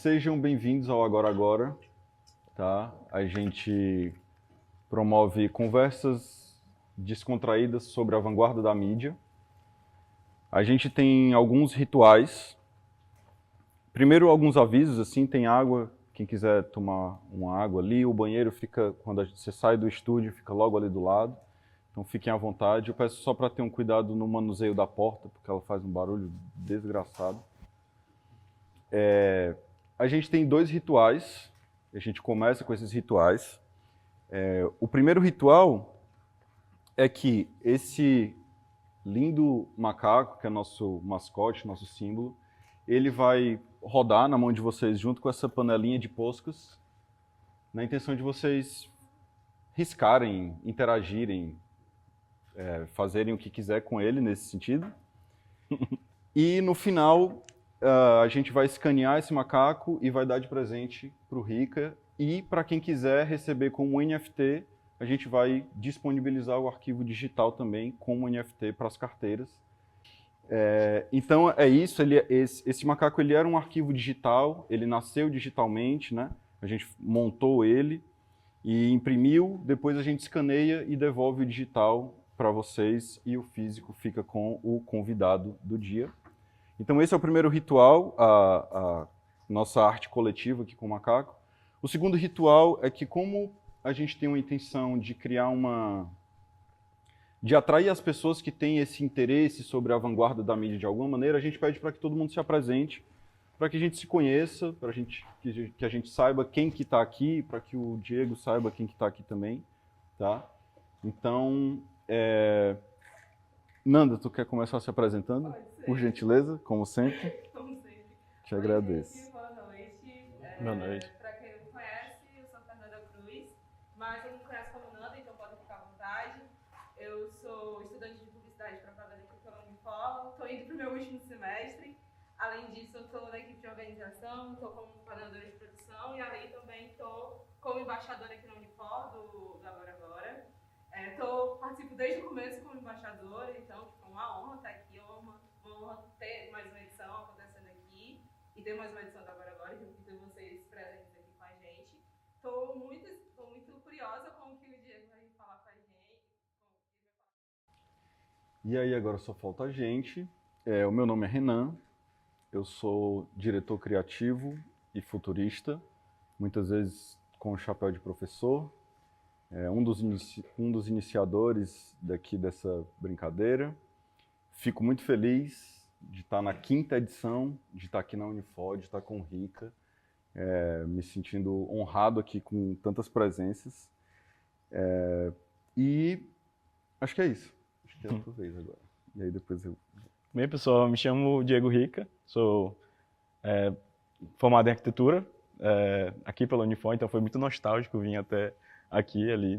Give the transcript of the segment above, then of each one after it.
Sejam bem-vindos ao Agora Agora, tá? A gente promove conversas descontraídas sobre a vanguarda da mídia. A gente tem alguns rituais. Primeiro, alguns avisos, assim, tem água. Quem quiser tomar uma água ali, o banheiro fica, quando você sai do estúdio, fica logo ali do lado. Então fiquem à vontade. Eu peço só para ter um cuidado no manuseio da porta, porque ela faz um barulho desgraçado. A gente tem 2 rituais. A gente começa com esses rituais. O primeiro ritual é que esse lindo macaco, que é nosso mascote, nosso símbolo, ele vai rodar na mão de vocês junto com essa panelinha de poscas, na intenção de vocês riscarem, interagirem, fazerem o que quiser com ele nesse sentido. E no final, a gente vai escanear esse macaco e vai dar de presente para o Rica. E para quem quiser receber como NFT, a gente vai disponibilizar o arquivo digital também como NFT para as carteiras. Então é isso, esse macaco ele era um arquivo digital, ele nasceu digitalmente, né? A gente montou ele e imprimiu, depois a gente escaneia e devolve o digital para vocês e o físico fica com o convidado do dia. Então esse é o primeiro ritual, a nossa arte coletiva aqui com o macaco. O segundo ritual é que, como a gente tem uma intenção de criar de atrair as pessoas que têm esse interesse sobre a vanguarda da mídia de alguma maneira, a gente pede para que todo mundo se apresente, para que a gente se conheça, para que a gente saiba quem que está aqui, para que o Diego saiba quem que está aqui também, tá? Então, Nanda, tu quer começar se apresentando? Por gentileza, como sempre. Como sempre. Te agradeço. Gente, boa noite. Boa noite. Para quem não me conhece, eu sou Fernanda Cruz, mas todo mundo conhece como Nanda, então podem ficar à vontade. Eu sou estudante de publicidade e propaganda aqui pela Unifor, estou indo para o meu último semestre. Além disso, eu estou na equipe de organização, estou como coordenadora de produção e além também estou como embaixadora aqui na Unifor do Agora Agora. Participo desde o começo como embaixadora, então é uma honra estar aqui, uma honra ter mais uma edição acontecendo aqui e ter mais uma edição do Agora Agora e ter vocês presentes aqui com a gente. Estou muito curiosa com o que o Diego vai falar com a gente. E aí agora só falta a gente. O meu nome é Renan, eu sou diretor criativo e futurista, muitas vezes com o chapéu de professor. Um dos iniciadores daqui dessa brincadeira. Fico muito feliz de estar na 5ª edição, de estar aqui na Unifor, de estar com o Rica, me sentindo honrado aqui com tantas presenças. E acho que é isso. Acho que é a tua vez agora. E aí depois eu... Bem, pessoal, me chamo Diego Rica, sou formado em arquitetura aqui pela Unifor, então foi muito nostálgico vir até aqui, ali,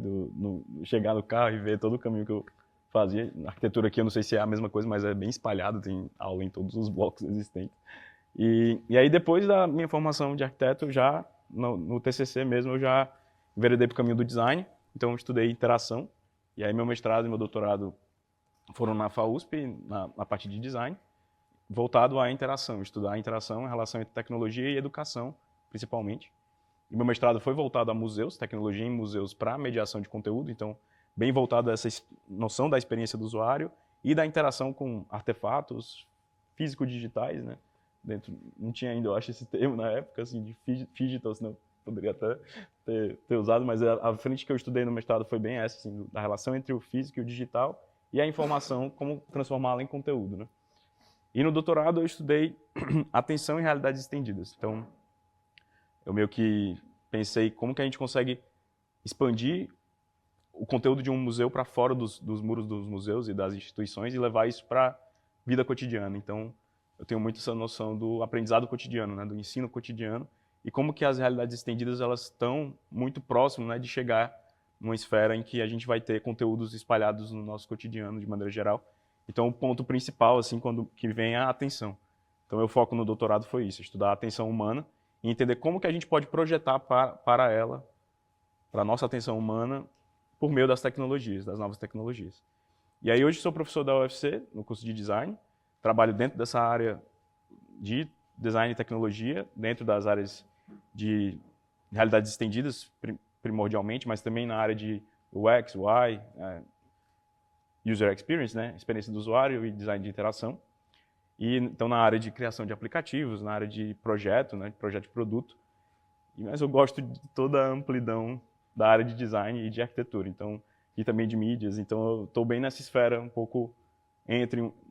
chegar no carro e ver todo o caminho que eu fazia. Na arquitetura aqui eu não sei se é a mesma coisa, mas é bem espalhado, tem aula em todos os blocos existentes. E aí depois da minha formação de arquiteto, já no TCC mesmo, eu já enveredei para o caminho do design, então eu estudei interação, e aí meu mestrado e meu doutorado foram na FAUSP, na parte de design, voltado à interação, estudar a interação, a relação entre tecnologia e educação, principalmente. E meu mestrado foi voltado a museus, tecnologia em museus para mediação de conteúdo, então bem voltado a essa noção da experiência do usuário e da interação com artefatos físico-digitais, né? Não tinha ainda, eu acho, esse termo na época, assim, de digital, senão poderia até ter usado, mas a frente que eu estudei no mestrado foi bem essa, assim, da relação entre o físico e o digital e a informação, como transformá-la em conteúdo, né? E no doutorado eu estudei atenção em realidades estendidas, então eu meio que pensei como que a gente consegue expandir o conteúdo de um museu para fora dos muros dos museus e das instituições e levar isso para a vida cotidiana. Então, eu tenho muito essa noção do aprendizado cotidiano, né, do ensino cotidiano, e como que as realidades estendidas elas estão muito próximas, né, de chegar numa esfera em que a gente vai ter conteúdos espalhados no nosso cotidiano de maneira geral. Então, o ponto principal, assim, que vem é a atenção. Então, meu foco no doutorado foi isso, estudar a atenção humana e entender como que a gente pode projetar para ela, para a nossa atenção humana, por meio das tecnologias, das novas tecnologias. E aí hoje sou professor da UFC, no curso de design, trabalho dentro dessa área de design e tecnologia dentro das áreas de realidades estendidas, primordialmente, mas também na área de UX, UI, User Experience, né? Experiência do usuário e design de interação. E então na área de criação de aplicativos, na área de projeto, né? Projeto de produto. Mas eu gosto de toda a amplidão da área de design e de arquitetura, então, e também de mídias. Então eu estou bem nessa esfera, um pouco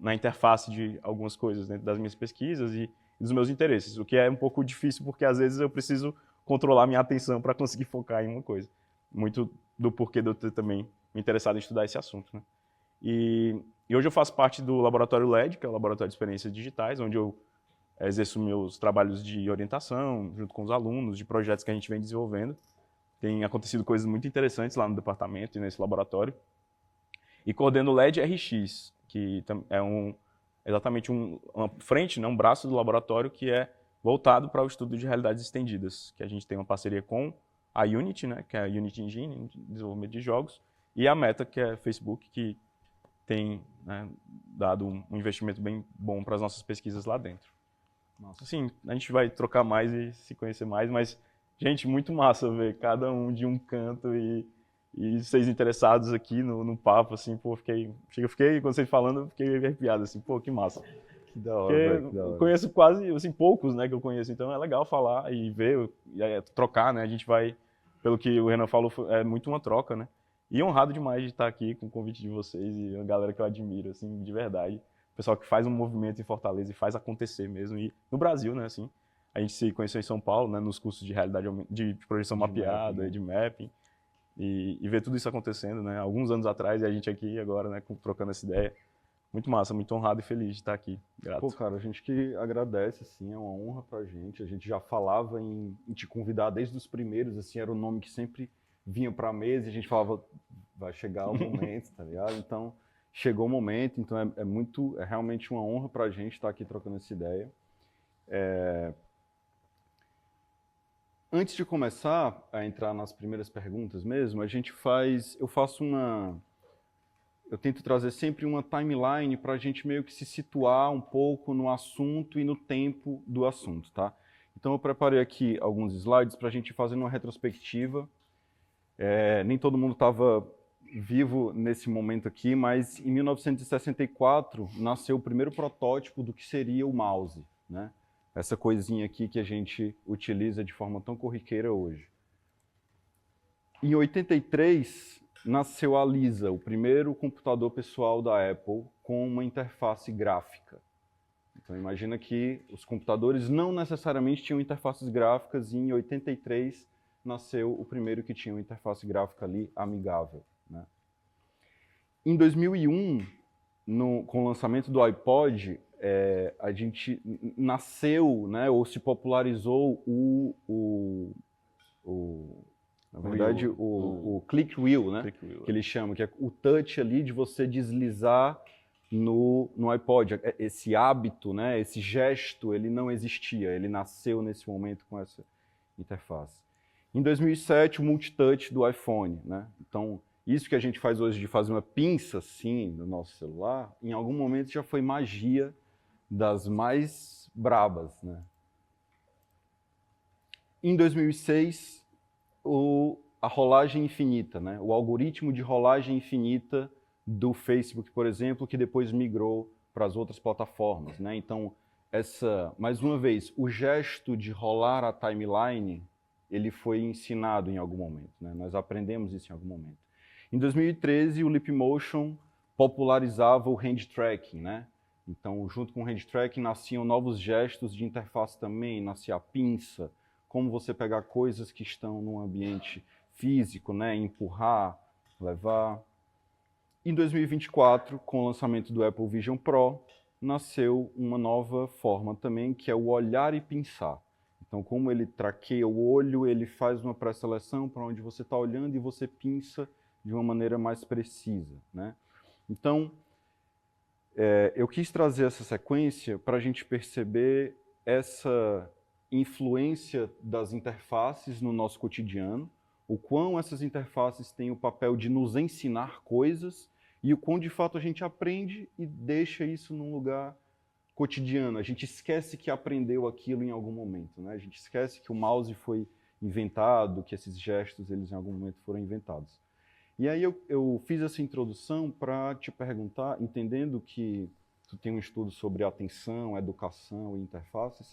na interface de algumas coisas dentro das minhas pesquisas e dos meus interesses, o que é um pouco difícil porque às vezes eu preciso controlar minha atenção para conseguir focar em uma coisa. Muito do porquê de eu ter também me interessado em estudar esse assunto, né? E hoje eu faço parte do Laboratório LED, que é o Laboratório de Experiências Digitais, onde eu exerço meus trabalhos de orientação, junto com os alunos, de projetos que a gente vem desenvolvendo. Tem acontecido coisas muito interessantes lá no departamento e nesse laboratório. E coordeno o LED RX, que é exatamente uma frente, né, um braço do laboratório que é voltado para o estudo de realidades estendidas, que a gente tem uma parceria com a Unity, né, que é a Unity Engine, desenvolvimento de jogos, e a Meta, que é Facebook, que tem, né, dado um investimento bem bom para as nossas pesquisas lá dentro. Nossa. Assim, a gente vai trocar mais e se conhecer mais, mas, gente, muito massa ver cada um de um canto e vocês interessados aqui no papo, assim, pô, fiquei, quando vocês falando, eu fiquei arrepiado, assim, pô, que massa. Que da hora, velho, que da hora. Eu conheço quase, assim, poucos, né, que eu conheço, então é legal falar e ver, e trocar, né, a gente vai, pelo que o Renan falou, é muito uma troca, né, e honrado demais de estar aqui com o convite de vocês e a galera que eu admiro, assim, de verdade, o pessoal que faz um movimento em Fortaleza e faz acontecer mesmo, e no Brasil, né, assim, a gente se conheceu em São Paulo, né, nos cursos de realidade, de projeção mapeada, de mapping, e ver tudo isso acontecendo, né, alguns anos atrás, e a gente aqui agora, né, trocando essa ideia. Muito massa, muito honrado e feliz de estar aqui. Grato. Pô, cara, a gente que agradece, assim, é uma honra pra gente. A gente já falava em te convidar desde os primeiros, assim, era o nome que sempre vinha pra mesa e a gente falava, vai chegar o momento, tá ligado? Então, chegou o momento, então é realmente uma honra pra gente estar aqui trocando essa ideia. Antes de começar a entrar nas primeiras perguntas mesmo, eu tento trazer sempre uma timeline para a gente meio que se situar um pouco no assunto e no tempo do assunto, tá? Então eu preparei aqui alguns slides para a gente fazer uma retrospectiva. Nem todo mundo estava vivo nesse momento aqui, mas em 1964 nasceu o primeiro protótipo do que seria o mouse, né? Essa coisinha aqui que a gente utiliza de forma tão corriqueira hoje. Em 83 nasceu a Lisa, o primeiro computador pessoal da Apple com uma interface gráfica. Então imagina que os computadores não necessariamente tinham interfaces gráficas e em 83 nasceu o primeiro que tinha uma interface gráfica ali amigável, né? Em 2001, com o lançamento do iPod, a gente nasceu, né, ou se popularizou na verdade, o click wheel, né? Click wheel, que eles chamam, que é o touch ali de você deslizar no iPod. Esse hábito, né, esse gesto, ele não existia, ele nasceu nesse momento com essa interface. Em 2007, o multitouch do iPhone, né? Então, isso que a gente faz hoje de fazer uma pinça assim no nosso celular, em algum momento já foi magia das mais brabas, né? Em 2006, a rolagem infinita, né? O algoritmo de rolagem infinita do Facebook, por exemplo, que depois migrou para as outras plataformas, né? Então, mais uma vez, o gesto de rolar a timeline, ele foi ensinado em algum momento, né? Nós aprendemos isso em algum momento. Em 2013, o Leapmotion popularizava o hand tracking, né? Então, junto com o hand tracking, nasciam novos gestos de interface também, nascia a pinça, como você pegar coisas que estão num ambiente físico, né? Empurrar, levar. Em 2024, com o lançamento do Apple Vision Pro, nasceu uma nova forma também, que é o olhar e pinçar. Então, como ele traqueia o olho, ele faz uma pré-seleção para onde você está olhando e você pinça de uma maneira mais precisa, né? Então, eu quis trazer essa sequência para a gente perceber essa influência das interfaces no nosso cotidiano, o quão essas interfaces têm o papel de nos ensinar coisas e o quão, de fato, a gente aprende e deixa isso num lugar cotidiano. A gente esquece que aprendeu aquilo em algum momento, né? A gente esquece que o mouse foi inventado, que esses gestos eles em algum momento foram inventados. E aí eu fiz essa introdução para te perguntar, entendendo que tu tem um estudo sobre atenção, educação e interfaces,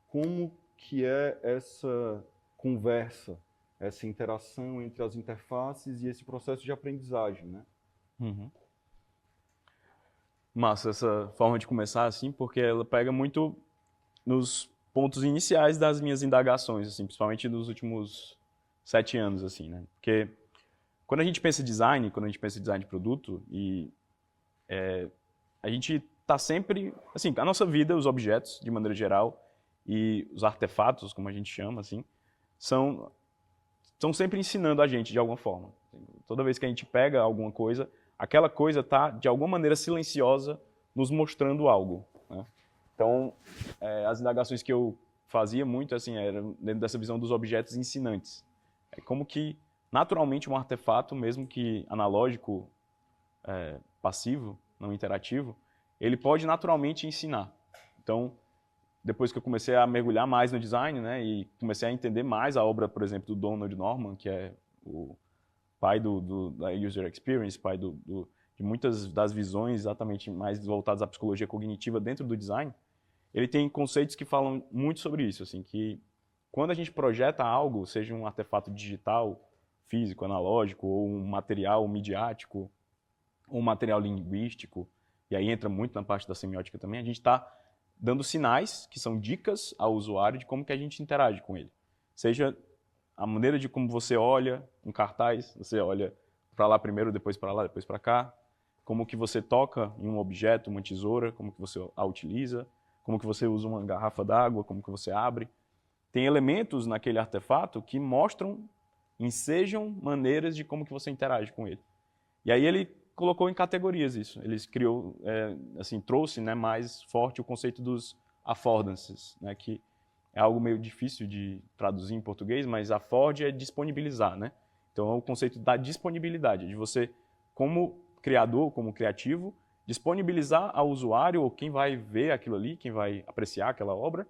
como que é essa conversa, essa interação entre as interfaces e esse processo de aprendizagem, né? Uhum. Massa essa forma de começar, assim, porque ela pega muito nos pontos iniciais das minhas indagações, assim, principalmente nos últimos 7 anos, assim, né? Porque quando a gente pensa em design, quando a gente pensa em design de produto, a gente está sempre, assim, a nossa vida, os objetos, de maneira geral, e os artefatos, como a gente chama, assim, estão sempre ensinando a gente de alguma forma. Toda vez que a gente pega alguma coisa, aquela coisa está, de alguma maneira silenciosa, nos mostrando algo, né? Então, as indagações que eu fazia muito, assim, era dentro dessa visão dos objetos ensinantes. É como que, naturalmente, um artefato, mesmo que analógico, passivo, não interativo, ele pode naturalmente ensinar. Então, depois que eu comecei a mergulhar mais no design, né, e comecei a entender mais a obra, por exemplo, do Donald Norman, que é o pai da User Experience, pai de muitas das visões exatamente mais voltadas à psicologia cognitiva dentro do design, ele tem conceitos que falam muito sobre isso, assim, que quando a gente projeta algo, seja um artefato digital, físico, analógico, ou um material midiático, ou um material linguístico, e aí entra muito na parte da semiótica também, a gente está dando sinais, que são dicas ao usuário de como que a gente interage com ele. Seja a maneira de como você olha um cartaz, você olha para lá primeiro, depois para lá, depois para cá, como que você toca em um objeto, uma tesoura, como que você a utiliza, como que você usa uma garrafa d'água, como que você abre. Tem elementos naquele artefato que mostram, ensejam maneiras de como que você interage com ele. E aí ele colocou em categorias isso. Ele criou, assim, trouxe, né, mais forte o conceito dos affordances, né, que é algo meio difícil de traduzir em português, mas afford é disponibilizar, né? Então é o conceito da disponibilidade, de você, como criador, como criativo, disponibilizar ao usuário ou quem vai ver aquilo ali, quem vai apreciar aquela obra,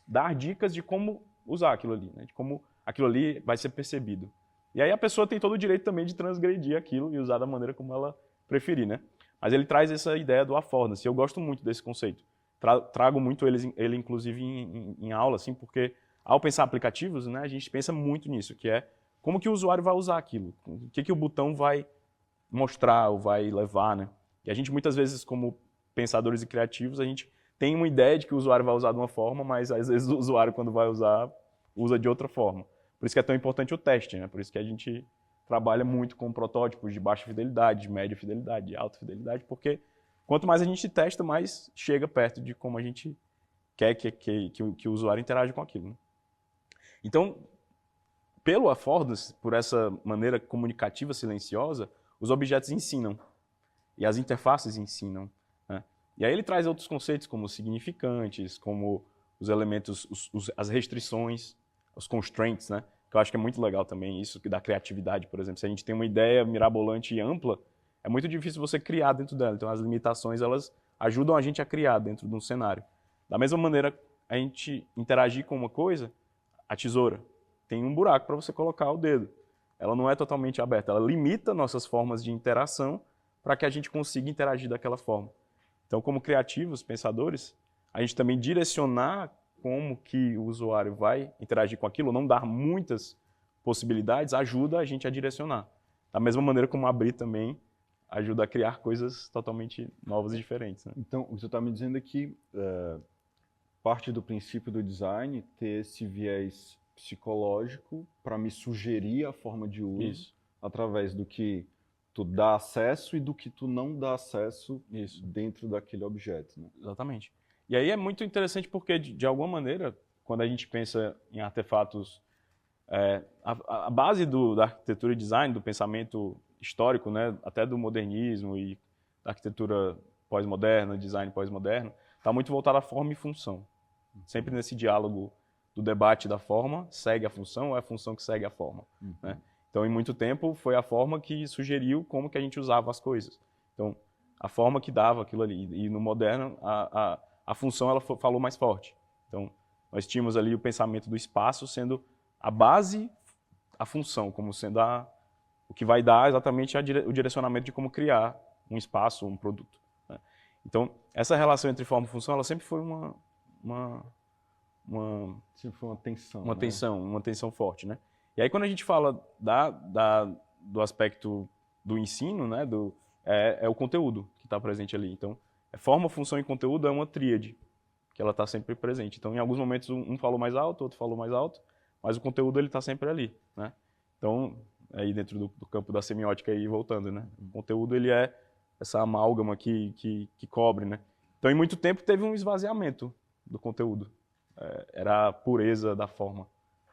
dar dicas de como usar aquilo ali, né? De como aquilo ali vai ser percebido. E aí a pessoa tem todo o direito também de transgredir aquilo e usar da maneira como ela preferir, né? Mas ele traz essa ideia do affordance, e eu gosto muito desse conceito. Trago muito ele inclusive, em aula, assim, porque ao pensar aplicativos, né, a gente pensa muito nisso, que é como que o usuário vai usar aquilo, o que o botão vai mostrar ou vai levar, né? E a gente, muitas vezes, como pensadores e criativos, a gente tem uma ideia de que o usuário vai usar de uma forma, mas às vezes o usuário, quando vai usar, usa de outra forma. Por isso que é tão importante o teste, né? Por isso que a gente trabalha muito com protótipos de baixa fidelidade, de média fidelidade, de alta fidelidade, porque quanto mais a gente testa, mais chega perto de como a gente quer que o usuário interaja com aquilo, né? Então, pelo affordance, por essa maneira comunicativa silenciosa, os objetos ensinam e as interfaces ensinam, né? E aí ele traz outros conceitos como significantes, como os elementos, as restrições, os constraints, né? Que eu acho que é muito legal também isso, que dá criatividade, por exemplo. Se a gente tem uma ideia mirabolante e ampla, é muito difícil você criar dentro dela. Então as limitações, elas ajudam a gente a criar dentro de um cenário. Da mesma maneira, a gente interagir com uma coisa, a tesoura tem um buraco para você colocar o dedo. Ela não é totalmente aberta, ela limita nossas formas de interação para que a gente consiga interagir daquela forma. Então, como criativos, pensadores, a gente também direcionar como que o usuário vai interagir com aquilo, não dar muitas possibilidades, ajuda a gente a direcionar. Da mesma maneira como abrir também ajuda a criar coisas totalmente novas e diferentes, né? Então, o que você está me dizendo é que parte do princípio do design ter esse viés psicológico para me sugerir a forma de uso. Isso. Através do que tu dá acesso e do que tu não dá acesso. Isso. Dentro daquele objeto, né? Exatamente. E aí é muito interessante porque, de alguma maneira, quando a gente pensa em artefatos, a base da arquitetura e design, do pensamento histórico, né, até do modernismo e da arquitetura pós-moderna, design pós-moderno, está muito voltada à forma e função. Sempre nesse diálogo do debate da forma, segue a função ou é a função que segue a forma, né? Então, em muito tempo, foi a forma que sugeriu como que a gente usava as coisas. Então, a forma que dava aquilo ali. E no moderno, a função ela falou mais forte. Então, nós tínhamos ali o pensamento do espaço sendo a base, a função, como sendo o que vai dar exatamente o direcionamento de como criar um espaço, um produto, né? Então, essa relação entre forma e função, ela sempre foi Sempre foi uma tensão, uma né? tensão, uma tensão forte, né? E aí, quando a gente fala do aspecto do ensino, né, é o conteúdo que está presente ali. Então, forma, função e conteúdo é uma tríade que ela está sempre presente. Então, em alguns momentos, um falou mais alto, outro falou mais alto, mas o conteúdo ele está sempre ali, né? Então, aí dentro do campo da semiótica aí voltando, né? O conteúdo ele é essa amálgama que cobre, né? Então, em muito tempo teve um esvaziamento do conteúdo. Era a pureza da forma,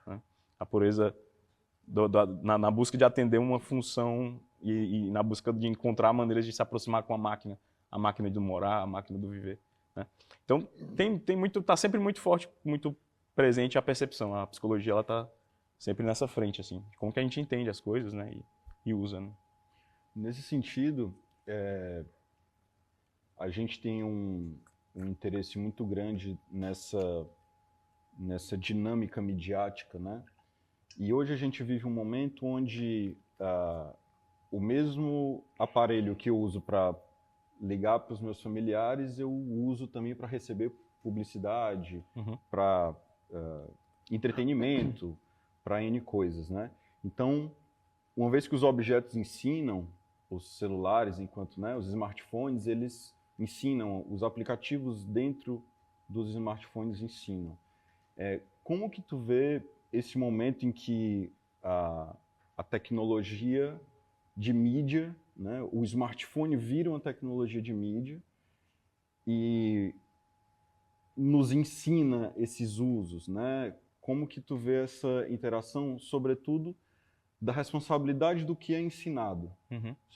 né? A pureza na busca de atender uma função e na busca de encontrar maneiras de se aproximar com a máquina do morar, a máquina do viver, né? Então, tá sempre muito forte, muito presente a percepção. A psicologia ela tá sempre nessa frente, assim, de como que a gente entende as coisas, né, e usa, né? Nesse sentido, a gente tem um interesse muito grande nessa dinâmica midiática, né? E hoje a gente vive um momento onde o mesmo aparelho que eu uso para ligar para os meus familiares, eu uso também para receber publicidade, para entretenimento, para N coisas, né? Então, uma vez que os objetos ensinam, os celulares, enquanto, né, os smartphones, eles ensinam, os aplicativos dentro dos smartphones ensinam. Como que tu vê esse momento em que a tecnologia de mídia, né, o smartphone vira uma tecnologia de mídia e nos ensina esses usos, né? Como que tu vê essa interação, sobretudo da responsabilidade do que é ensinado,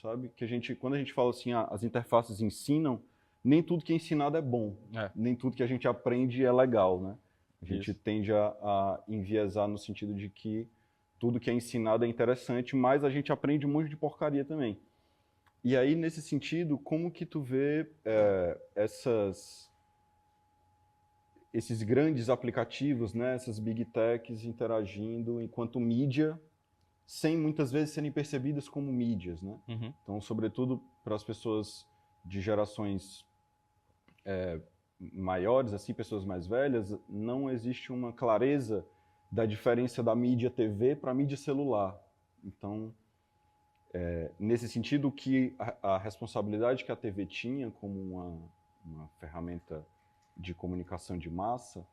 sabe? Que quando a gente fala assim, as interfaces ensinam, nem tudo que é ensinado é bom, nem tudo que a gente aprende é legal, né? A gente tende a enviesar no sentido de que tudo que é ensinado é interessante, mas a gente aprende um monte de porcaria também. E aí, nesse sentido, como que tu vê esses grandes aplicativos, né, essas big techs interagindo enquanto mídia, sem muitas vezes serem percebidas como mídias, né? Então, sobretudo para as pessoas de gerações maiores, assim, pessoas mais velhas, não existe uma clareza da diferença da mídia TV para a mídia celular. Então, nesse sentido, que a responsabilidade que a TV tinha como uma ferramenta de comunicação de massa,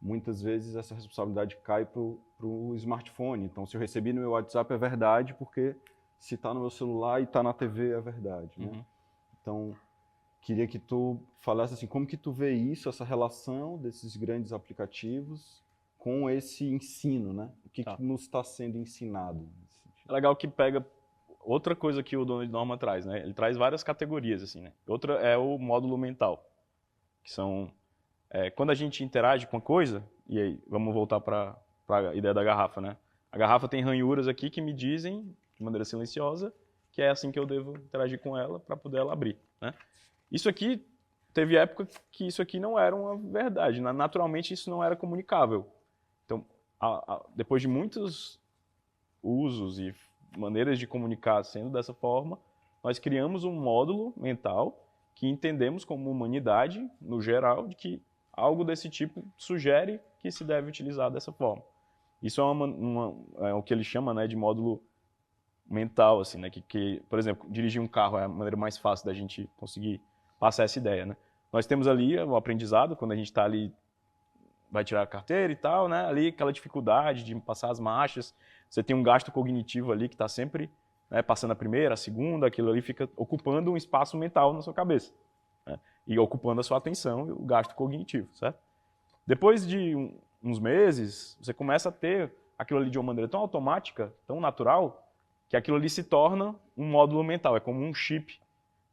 muitas vezes essa responsabilidade cai para o smartphone. Então, se eu recebi no meu WhatsApp é verdade, porque se está no meu celular e está na TV é verdade, né? Então, queria que tu falasse assim, como que tu vê isso, essa relação desses grandes aplicativos com esse ensino, né? O que nos está sendo ensinado? É legal que pega outra coisa que o dono de norma traz, né? Ele traz várias categorias, assim, né? Outra é o módulo mental, que são quando a gente interage com a coisa, e aí vamos voltar para a ideia da garrafa, né? A garrafa tem ranhuras aqui que me dizem, de maneira silenciosa, que é assim que eu devo interagir com ela para poder ela abrir, né? Isso aqui, teve época que isso aqui não era uma verdade, né? Naturalmente isso não era comunicável. Então, depois de muitos usos e maneiras de comunicar sendo dessa forma, nós criamos um módulo mental que entendemos como humanidade, no geral, de que algo desse tipo sugere que se deve utilizar dessa forma. Isso é o que ele chama, né, de módulo mental, assim, né, que, por exemplo, dirigir um carro é a maneira mais fácil da gente conseguir passar essa ideia, né? Nós temos ali o aprendizado, quando a gente está ali, vai tirar a carteira e tal, né, ali aquela dificuldade de passar as marchas, você tem um gasto cognitivo ali que está sempre, né, passando a primeira, a segunda, aquilo ali fica ocupando um espaço mental na sua cabeça, né, e ocupando a sua atenção e o gasto cognitivo, certo? Depois de uns meses, você começa a ter aquilo ali de uma maneira tão automática, tão natural, que aquilo ali se torna um módulo mental, é como um chip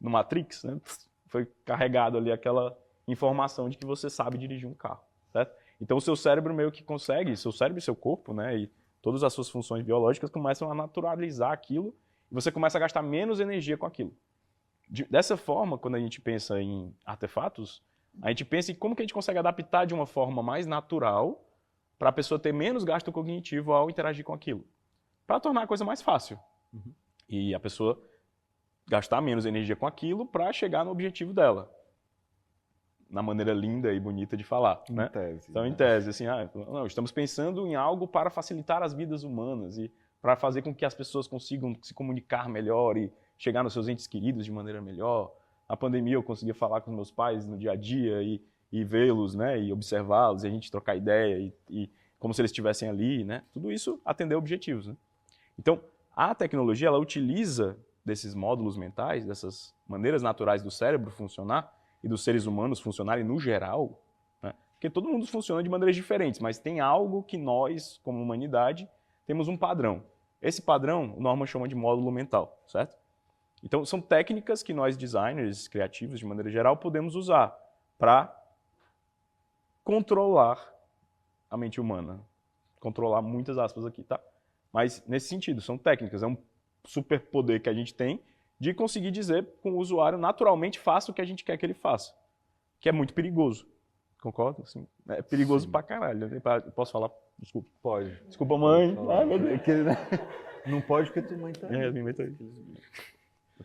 no Matrix, né? Foi carregado ali aquela informação de que você sabe dirigir um carro, certo? Então o seu cérebro meio que consegue, seu cérebro e seu corpo, né, e todas as suas funções biológicas começam a naturalizar aquilo e você começa a gastar menos energia com aquilo. Dessa forma, quando a gente pensa em artefatos, A gente pensa em como que a gente consegue adaptar de uma forma mais natural para a pessoa ter menos gasto cognitivo ao interagir com aquilo. Para tornar a coisa mais fácil. E a pessoa gastar menos energia com aquilo para chegar no objetivo dela. Na maneira linda e bonita de falar. Em né? tese. Então, em tese, assim, não, estamos pensando em algo para facilitar as vidas humanas e para fazer com que as pessoas consigam se comunicar melhor e chegar nos seus entes queridos de maneira melhor. Na pandemia eu conseguia falar com meus pais no dia a dia e vê-los, né, e observá-los, e a gente trocar ideia e como se eles estivessem ali, né? Tudo isso atender objetivos, né? Então, a tecnologia ela utiliza desses módulos mentais, dessas maneiras naturais do cérebro funcionar e dos seres humanos funcionarem no geral, né? Porque todo mundo funciona de maneiras diferentes, mas tem algo que nós, como humanidade, temos um padrão. Esse padrão, o Norman chama de módulo mental, certo? Então, são técnicas que nós, designers criativos, de maneira geral, podemos usar para controlar a mente humana. Controlar muitas aspas aqui, tá? Mas, nesse sentido, são técnicas. É um superpoder que a gente tem de conseguir dizer com o usuário naturalmente faça o que a gente quer que ele faça. Que é muito perigoso. Concorda? Assim, é perigoso pra caralho. Posso falar? Desculpa. Pode. Desculpa, mãe. Ai, meu Deus. Não pode porque tua mãe tá aí. Minha mãe tá aí.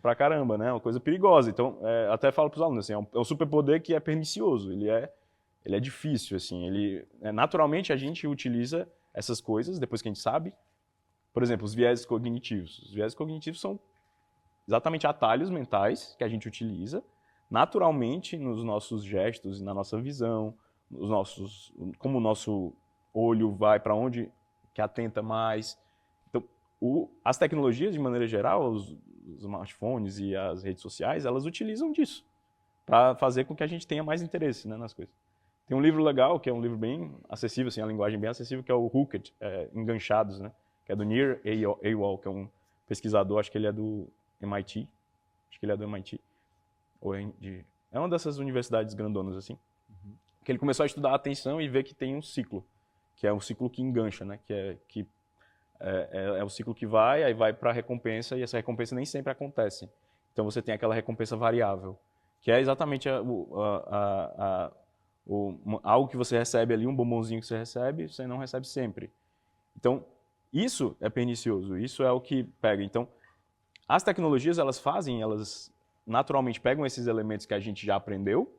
Pra caramba, né? É uma coisa perigosa. Então, até falo pros alunos, assim, é um superpoder que é pernicioso. Ele é difícil, assim. Naturalmente, a gente utiliza essas coisas, depois que a gente sabe. Por exemplo, os viéses cognitivos. Os viéses cognitivos são exatamente atalhos mentais que a gente utiliza naturalmente nos nossos gestos e na nossa visão, como o nosso olho vai para onde que atenta mais. Então, as tecnologias, de maneira geral, os smartphones e as redes sociais, elas utilizam disso para fazer com que a gente tenha mais interesse, né, nas coisas. Tem um livro legal, que é um livro bem acessível, assim, a linguagem bem acessível, que é o Hooked, Enganchados, né, que é do Nir Eyal, que é um pesquisador, acho que ele é do MIT, é uma dessas universidades grandonas, assim, que ele começou a estudar a atenção e ver que tem um ciclo, que é um ciclo que engancha, né, que é o ciclo que vai, aí vai para a recompensa, e essa recompensa nem sempre acontece. Então você tem aquela recompensa variável, que é exatamente algo que você recebe ali, um bombonzinho que você não recebe sempre. Então, isso é pernicioso, isso é o que pega. Então, as tecnologias, elas naturalmente pegam esses elementos que a gente já aprendeu,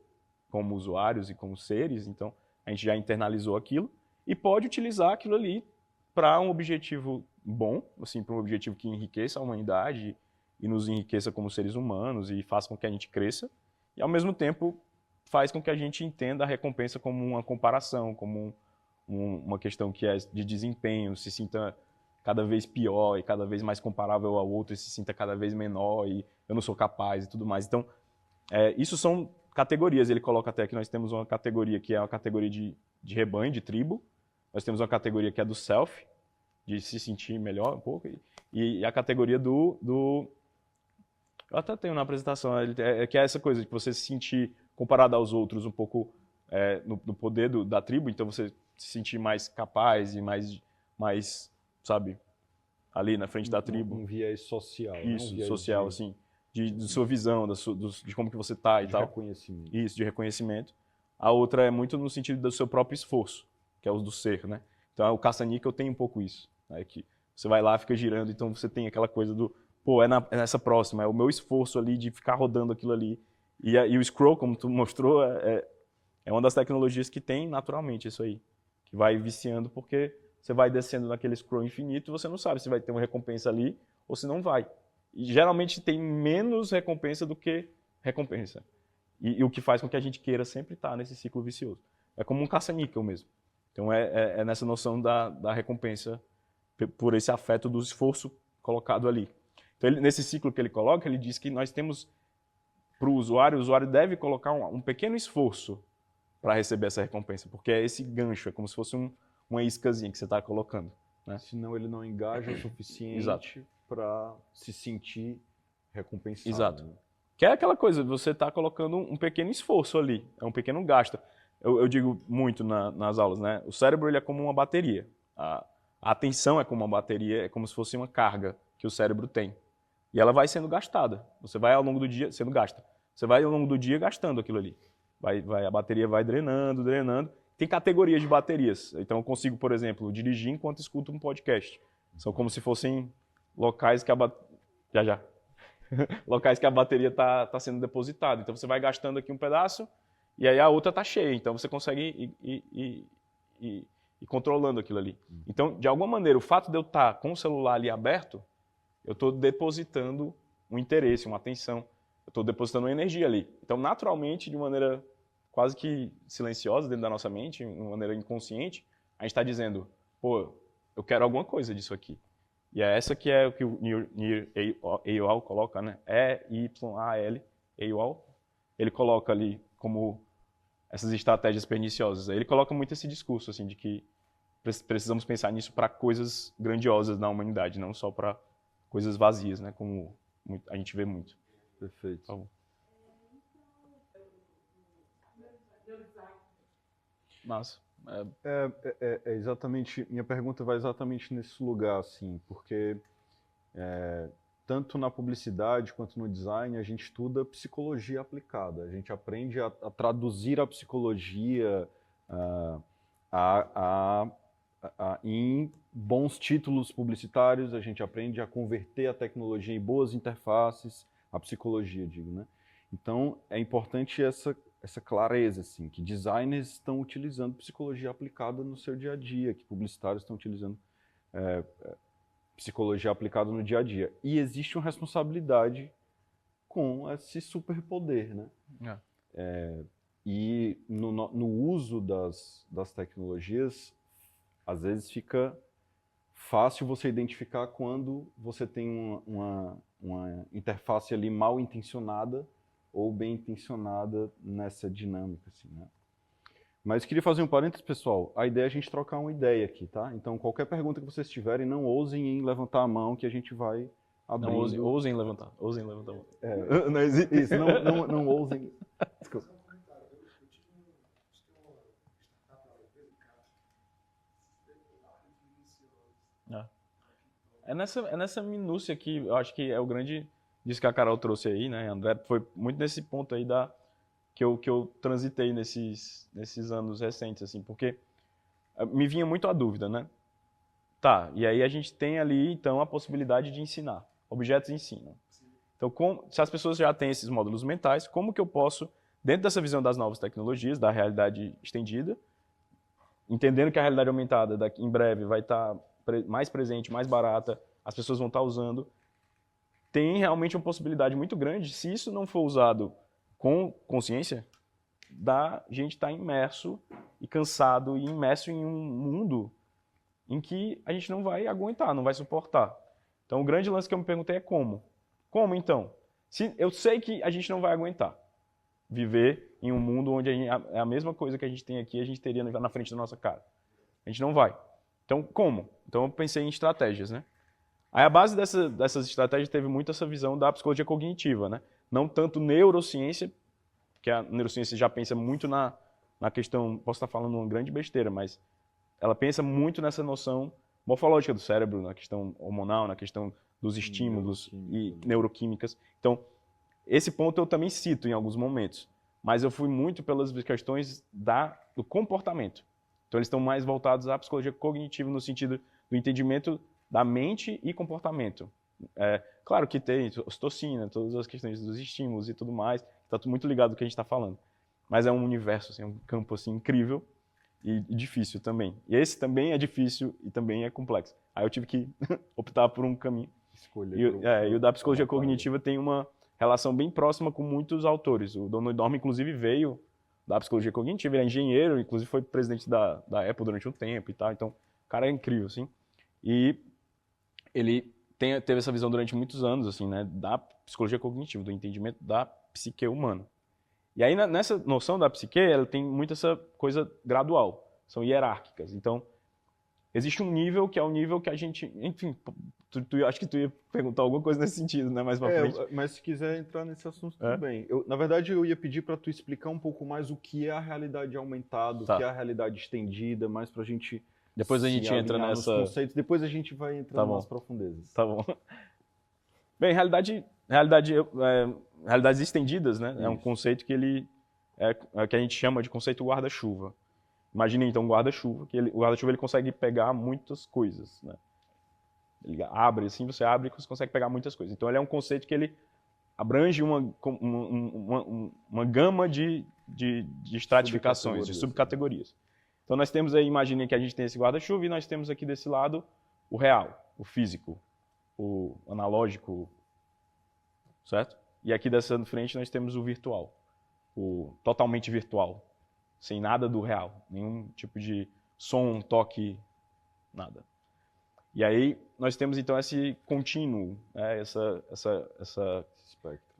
como usuários e como seres, então a gente já internalizou aquilo, e pode utilizar aquilo ali para um objetivo bom, assim, para um objetivo que enriqueça a humanidade e nos enriqueça como seres humanos e faça com que a gente cresça, e ao mesmo tempo faz com que a gente entenda a recompensa como uma comparação, como uma questão que é de desempenho, se sinta cada vez pior e cada vez mais comparável ao outro e se sinta cada vez menor e eu não sou capaz e tudo mais. Então, isso são categorias. Ele coloca até que nós temos uma categoria que é uma categoria de rebanho, de tribo. Nós temos uma categoria que é do self, de se sentir melhor um pouco. E a categoria do... Eu até tenho na apresentação, que é essa coisa de você se sentir comparado aos outros um pouco no poder da tribo. Então, você se sentir mais capaz e mais sabe, ali na frente da tribo. Um viés social. Isso, né? Um viés social, assim, de sua visão, de como que você tá e tal. De reconhecimento. Isso, de reconhecimento. A outra é muito no sentido do seu próprio esforço, que é o do ser, né? Então, o caça-níquel tem um pouco isso, né? Que você vai lá, fica girando, então você tem aquela coisa do, pô, é nessa próxima, é o meu esforço ali de ficar rodando aquilo ali. E o scroll, como tu mostrou, é uma das tecnologias que tem naturalmente isso aí, que vai viciando porque você vai descendo naquele scroll infinito e você não sabe se vai ter uma recompensa ali ou se não vai. E geralmente tem menos recompensa do que recompensa. E o que faz com que a gente queira sempre estar nesse ciclo vicioso. É como um caça-níquel mesmo. Então é nessa noção da recompensa por esse afeto do esforço colocado ali. Então nesse ciclo que ele coloca, ele diz que nós temos, para o usuário deve colocar um pequeno esforço para receber essa recompensa, porque é esse gancho, é como se fosse uma iscazinha que você está colocando. Né? Senão ele não engaja o suficiente para se sentir recompensado. Exato. Né? Que é aquela coisa, você está colocando um pequeno esforço ali, é um pequeno gasto. Eu digo muito nas aulas, né? O cérebro ele é como uma bateria. A atenção é como uma bateria, é como se fosse uma carga que o cérebro tem. E ela vai sendo gastada. Você vai ao longo do dia, sendo gasta. Você vai ao longo do dia gastando aquilo ali. A bateria vai drenando, drenando. Tem categorias de baterias. Então eu consigo, por exemplo, dirigir enquanto escuto um podcast. São como se fossem locais que locais que a bateria tá sendo depositada. Então você vai gastando aqui um pedaço e aí a outra tá cheia. Então você consegue ir controlando aquilo ali. Então, de alguma maneira, o fato de eu estar com o celular ali aberto, eu estou depositando um interesse, uma atenção. Eu estou depositando uma energia ali. Então, naturalmente, de maneira quase que silenciosa dentro da nossa mente, de uma maneira inconsciente, a gente está dizendo, pô, eu quero alguma coisa disso aqui. E é essa que é o que o Nir Eyal coloca, né? E-Y-A-L, Eyal. Ele coloca ali como essas estratégias perniciosas. Ele coloca muito esse discurso, assim, de que precisamos pensar nisso para coisas grandiosas na humanidade, não só para coisas vazias, né? Como a gente vê muito. Perfeito. Tá bom. Massa. Exatamente, minha pergunta vai exatamente nesse lugar, assim, porque tanto na publicidade quanto no design a gente estuda psicologia aplicada, a gente aprende a traduzir a psicologia em bons títulos publicitários, a gente aprende a converter a tecnologia em boas interfaces, a psicologia, digo, né? Então, é importante essa clareza, assim, que designers estão utilizando psicologia aplicada no seu dia a dia, que publicitários estão utilizando psicologia aplicada no dia a dia. E existe uma responsabilidade com esse superpoder, né? E no uso das tecnologias, às vezes fica fácil você identificar quando você tem uma interface ali mal intencionada ou bem intencionada nessa dinâmica, assim, né? Mas queria fazer um parênteses, pessoal. A ideia é a gente trocar uma ideia aqui, tá? Então, qualquer pergunta que vocês tiverem, não ousem em levantar a mão, que a gente vai abrindo. Não ousem levantar. Ousem levantar a mão. Não existe isso, não ousem. Desculpa. É nessa minúcia que eu acho que é o grande disso que a Carol trouxe aí, né, André? Foi muito nesse ponto aí que eu transitei nesses anos recentes, assim, porque me vinha muito a dúvida, né? Tá, e aí a gente tem ali, então, a possibilidade de ensinar. Objetos ensinam. Então, se as pessoas já têm esses módulos mentais, como que eu posso, dentro dessa visão das novas tecnologias, da realidade estendida, entendendo que a realidade aumentada em breve vai estar mais presente, mais barata, as pessoas vão estar usando, tem realmente uma possibilidade muito grande, se isso não for usado com consciência, da gente estar imerso e cansado e imerso em um mundo em que a gente não vai aguentar, não vai suportar. Então o grande lance que eu me perguntei é como? Como então? Se eu sei que a gente não vai aguentar viver em um mundo onde a mesma coisa que a gente tem aqui, a gente teria na frente da nossa cara. A gente não vai. Então como? Então eu pensei em estratégias, né? Aí a base dessas estratégias teve muito essa visão da psicologia cognitiva, né? Não tanto neurociência, que a neurociência já pensa muito na questão, posso estar falando uma grande besteira, mas ela pensa muito nessa noção morfológica do cérebro, na questão hormonal, na questão dos estímulos e neuroquímicas. Então, esse ponto eu também cito em alguns momentos, mas eu fui muito pelas questões do comportamento. Então, eles estão mais voltados à psicologia cognitiva no sentido do entendimento da mente e comportamento. Claro que tem ocitocina, todas as questões dos estímulos e tudo mais, está muito ligado ao que a gente está falando. Mas é um universo, assim, um campo assim, incrível e difícil também. E esse também é difícil e também é complexo. Aí eu tive que optar por um caminho. E o da psicologia cognitiva tem uma relação bem próxima com muitos autores. O Donald Norman, inclusive, veio da psicologia cognitiva, ele é engenheiro, inclusive foi presidente da Apple durante um tempo e tal. Então, o cara é incrível, assim. E ele teve essa visão durante muitos anos, assim, né, da psicologia cognitiva, do entendimento da psique humana. E aí, nessa noção da psique, ela tem muito essa coisa gradual, são hierárquicas. Então, existe um nível que é o nível que a gente... Enfim, acho que tu ia perguntar alguma coisa nesse sentido, né, mais pra frente. Mas se quiser entrar nesse assunto, tudo bem. Na verdade, eu ia pedir para tu explicar um pouco mais o que é a realidade aumentada, o que é a realidade estendida, mais pra gente... Depois a gente entra nessa... conceitos, depois a gente vai entrando nas profundezas. Tá bom. Bem, realidades estendidas, né? Isso. É um conceito que ele é o que a gente chama de conceito guarda-chuva. Imagine então um guarda-chuva, o guarda-chuva ele consegue pegar muitas coisas, né? Ele abre, assim, você abre e você consegue pegar muitas coisas. Então ele é um conceito que ele abrange uma gama de estratificações, de subcategorias. Então nós temos aí, imagine que a gente tem esse guarda-chuva e nós temos aqui desse lado o real, o físico, o analógico, certo? E aqui dessa frente nós temos o virtual, o totalmente virtual, sem nada do real, nenhum tipo de som, toque, nada. E aí nós temos então esse contínuo, né, essa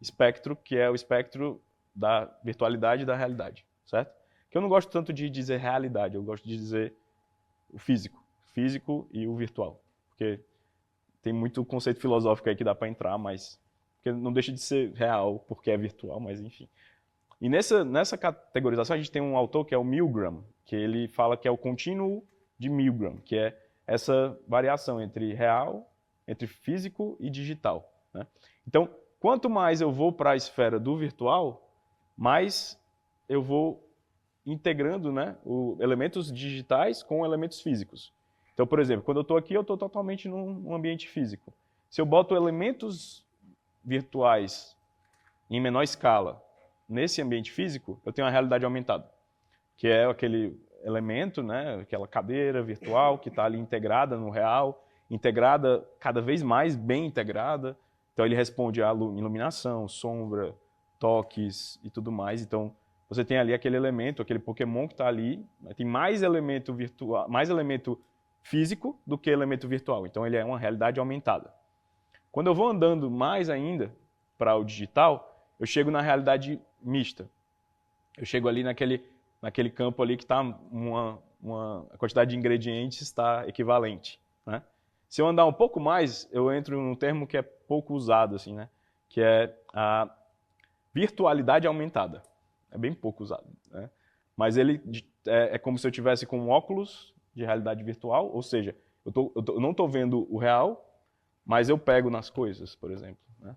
espectro, que é o espectro da virtualidade e da realidade, certo? Que eu não gosto tanto de dizer realidade, eu gosto de dizer o físico e o virtual, porque tem muito conceito filosófico aí que dá para entrar, mas porque não deixa de ser real porque é virtual, mas enfim. E nessa categorização a gente tem um autor que é o Milgram, que ele fala que é o contínuo de Milgram, que é essa variação entre real, entre físico e digital, né? Então, quanto mais eu vou para a esfera do virtual, mais eu vou integrando, né, elementos digitais com elementos físicos. Então, por exemplo, quando eu estou aqui, eu estou totalmente num ambiente físico. Se eu boto elementos virtuais em menor escala nesse ambiente físico, eu tenho uma realidade aumentada, que é aquele elemento, né, aquela cadeira virtual que está ali integrada no real, integrada cada vez mais bem integrada. Então ele responde à iluminação, sombra, toques e tudo mais. Então você tem ali aquele elemento, aquele Pokémon que está ali, tem mais elemento virtual, mais elemento físico do que elemento virtual. Então ele é uma realidade aumentada. Quando eu vou andando mais ainda para o digital, eu chego na realidade mista. Eu chego ali naquele campo ali que está a quantidade de ingredientes está equivalente, né? Se eu andar um pouco mais, eu entro num termo que é pouco usado, assim, né? Que é a virtualidade aumentada. É bem pouco usado, né? Mas ele é como se eu tivesse com um óculos de realidade virtual, ou seja, eu não estou vendo o real, mas eu pego nas coisas, por exemplo, né?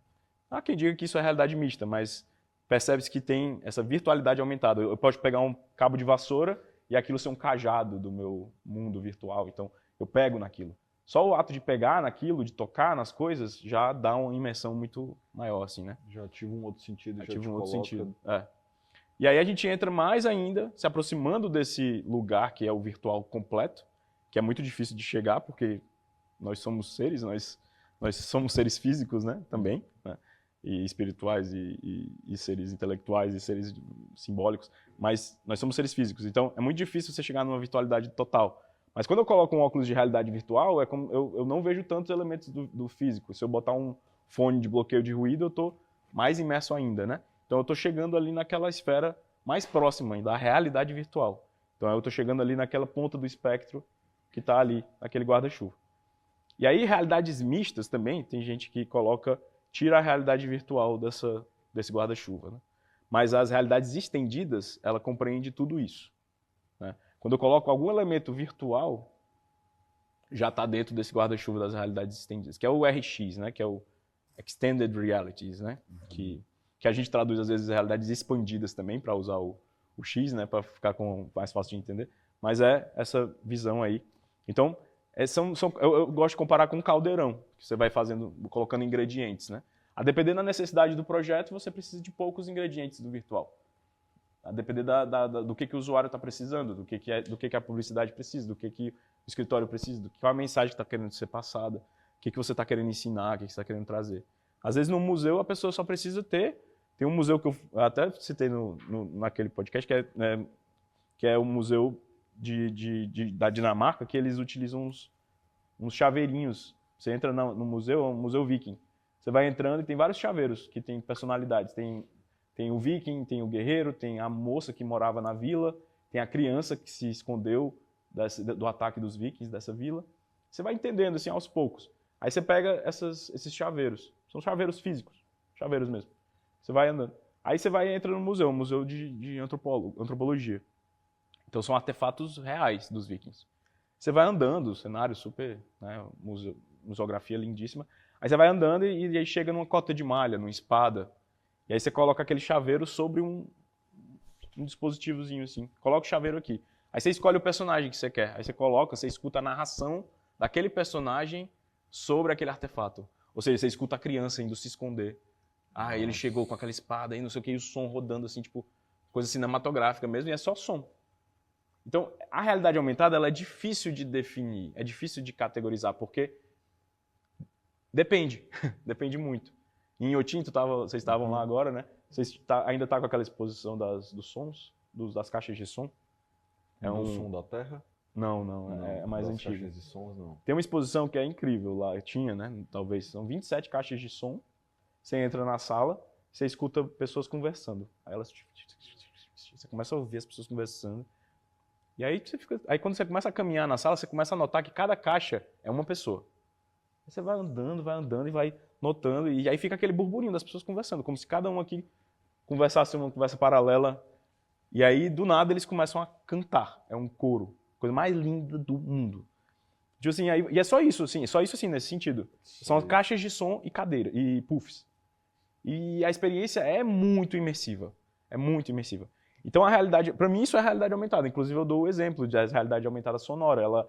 Há quem diga que isso é realidade mista, mas percebe-se que tem essa virtualidade aumentada. Eu posso pegar um cabo de vassoura e aquilo ser um cajado do meu mundo virtual. Então, eu pego naquilo. Só o ato de pegar naquilo, de tocar nas coisas, já dá uma imersão muito maior, assim, né? Já ativa um outro sentido. Ativa um outro sentido, é. E aí a gente entra mais ainda, se aproximando desse lugar que é o virtual completo, que é muito difícil de chegar, porque nós somos seres, nós somos seres físicos, né? Também, né? E espirituais, e seres intelectuais, e seres simbólicos, mas nós somos seres físicos, então é muito difícil você chegar numa virtualidade total. Mas quando eu coloco um óculos de realidade virtual, é como eu não vejo tantos elementos do físico. Se eu botar um fone de bloqueio de ruído, eu estou mais imerso ainda, né? Então eu estou chegando ali naquela esfera mais próxima da realidade virtual. Então eu estou chegando ali naquela ponta do espectro que está ali, naquele guarda-chuva. E aí realidades mistas também, tem gente que tira a realidade virtual desse guarda-chuva, né? Mas as realidades estendidas, ela compreende tudo isso, né? Quando eu coloco algum elemento virtual, já está dentro desse guarda-chuva das realidades estendidas, que é o RX, né? Que é o Extended Realities, né? Que a gente traduz às vezes realidades expandidas também, para usar o X, né? Para ficar mais fácil de entender. Mas é essa visão aí. Então, eu gosto de comparar com um caldeirão, que você vai colocando ingredientes, né? A depender da necessidade do projeto, você precisa de poucos ingredientes do virtual. A depender do que o usuário está precisando, do que a publicidade precisa, do que o escritório precisa, qual a mensagem que está querendo ser passada, o que você está querendo ensinar, o que você está querendo trazer. Às vezes, no museu, a pessoa só precisa ter... Tem um museu que eu até citei naquele podcast, que é o museu da Dinamarca, que eles utilizam uns chaveirinhos. Você entra no museu, é um museu viking. Você vai entrando e tem vários chaveiros que tem personalidades. Tem o viking, tem o guerreiro, tem a moça que morava na vila, tem a criança que se escondeu do ataque dos vikings dessa vila. Você vai entendendo assim aos poucos. Aí você pega esses chaveiros. São chaveiros físicos, chaveiros mesmo. Você vai andando. Aí você entra no museu, um museu de antropologia. Então são artefatos reais dos vikings. Você vai andando, cenário super, né, museografia lindíssima. Aí você vai andando e aí chega numa cota de malha, numa espada. E aí você coloca aquele chaveiro sobre um dispositivozinho assim. Coloca o chaveiro aqui. Aí você escolhe o personagem que você quer. Aí você coloca, você escuta a narração daquele personagem sobre aquele artefato. Ou seja, você escuta a criança indo se esconder. Ah, ele chegou com aquela espada aí, não sei o que, e o som rodando assim, tipo, coisa cinematográfica mesmo, e é só som. Então, a realidade aumentada, ela é difícil de definir, é difícil de categorizar, porque depende, depende muito. Em Inhotim, vocês estavam lá agora, né? Vocês ainda tá com aquela exposição dos sons, das caixas de som? O som da Terra? Não, é mais das antigo. Caixas de sons, não. Tem uma exposição que é incrível lá, tinha, né? Talvez, são 27 caixas de som. Você entra na sala, você escuta pessoas conversando. Aí elas... Você começa a ouvir as pessoas conversando. E aí, aí quando você começa a caminhar na sala, você começa a notar que cada caixa é uma pessoa. Aí você vai andando e vai notando. E aí fica aquele burburinho das pessoas conversando, como se cada um aqui conversasse uma conversa paralela. E aí, do nada, eles começam a cantar. É um coro. Coisa mais linda do mundo. Tipo assim, e é só isso, assim, nesse sentido. Sim. São as caixas de som e cadeira, e puffs. E a experiência é muito imersiva. É muito imersiva. Então a realidade, para mim isso é a realidade aumentada. Inclusive eu dou o exemplo da realidade aumentada sonora. Ela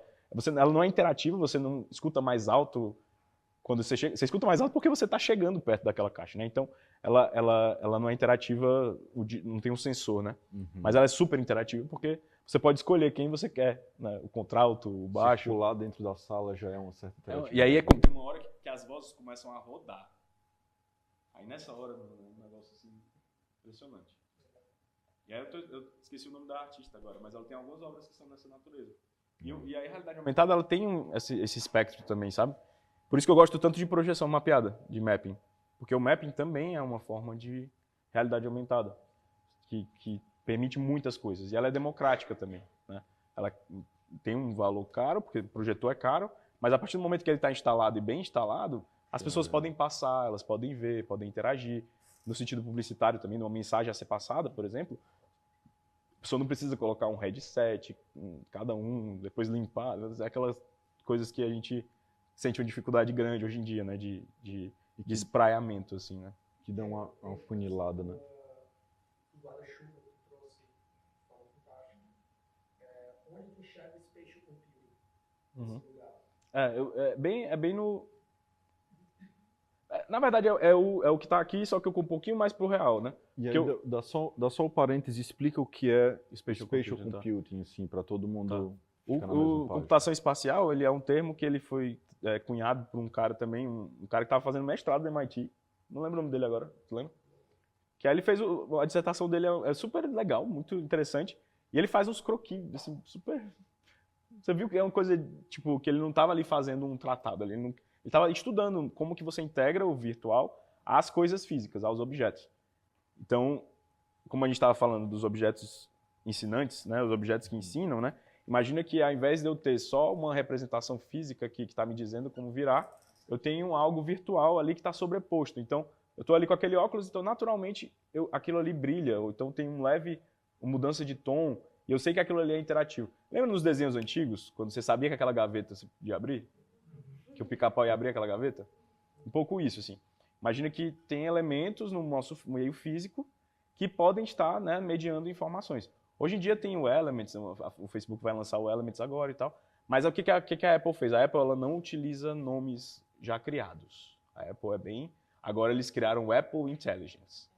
não é interativa, você não escuta mais alto quando você chega. Você escuta mais alto porque você está chegando perto daquela caixa, né? Então ela não é interativa, não tem um sensor, né? Uhum. Mas ela é super interativa porque você pode escolher quem você quer, né? O contralto, o baixo. Circular dentro da sala já é uma certa interatividade. E aí tem uma hora que as vozes começam a rodar. Aí nessa hora, um negócio assim, impressionante. E aí eu esqueci o nome da artista agora, mas ela tem algumas obras que são dessa natureza. E aí a realidade aumentada, ela tem esse espectro também, sabe? Por isso que eu gosto tanto de projeção mapeada, de mapping. Porque o mapping também é uma forma de realidade aumentada, que permite muitas coisas. E ela é democrática também, né? Ela tem um valor caro, porque o projetor é caro, mas a partir do momento que ele está instalado e bem instalado, as pessoas podem passar, elas podem ver, podem interagir. No sentido publicitário também, numa mensagem a ser passada, por exemplo, a pessoa não precisa colocar um headset, cada um, depois limpar, aquelas coisas que a gente sente uma dificuldade grande hoje em dia, né, de espraiamento, assim, né. Que dá uma funilada, né. O guarda-chuva que trouxe, falou fantástico, onde tu enxerga Spatial Computing nesse lugar? É bem no... Na verdade, é o que está aqui, só que eu com um pouquinho mais pro real, né? E aí, dá só o parêntese, explica o que é Spatial Computing, assim, para todo mundo ficar na mesma página. Computação espacial, ele é um termo que ele foi cunhado por um cara também, um cara que estava fazendo mestrado no MIT, não lembro o nome dele agora, tu lembra? Que aí ele fez, a dissertação dele é super legal, muito interessante, e ele faz uns croquis, assim, super... Você viu que é uma coisa, tipo, que ele não estava ali fazendo um tratado, ele estava estudando como que você integra o virtual às coisas físicas, aos objetos. Então, como a gente estava falando dos objetos ensinantes, né, os objetos que ensinam, né, imagina que ao invés de eu ter só uma representação física aqui que está me dizendo como virar, eu tenho algo virtual ali que está sobreposto. Então, eu estou ali com aquele óculos, então naturalmente aquilo ali brilha, ou então tem uma mudança de tom, e eu sei que aquilo ali é interativo. Lembra nos desenhos antigos, quando você sabia que aquela gaveta se podia abrir? Que o pica-pau ia abrir aquela gaveta? Um pouco isso, assim. Imagina que tem elementos no nosso meio físico que podem estar, né, mediando informações. Hoje em dia tem o Elements, o Facebook vai lançar o Elements agora e tal, mas o que a Apple fez? A Apple ela não utiliza nomes já criados. A Apple é bem... Agora eles criaram o Apple Intelligence,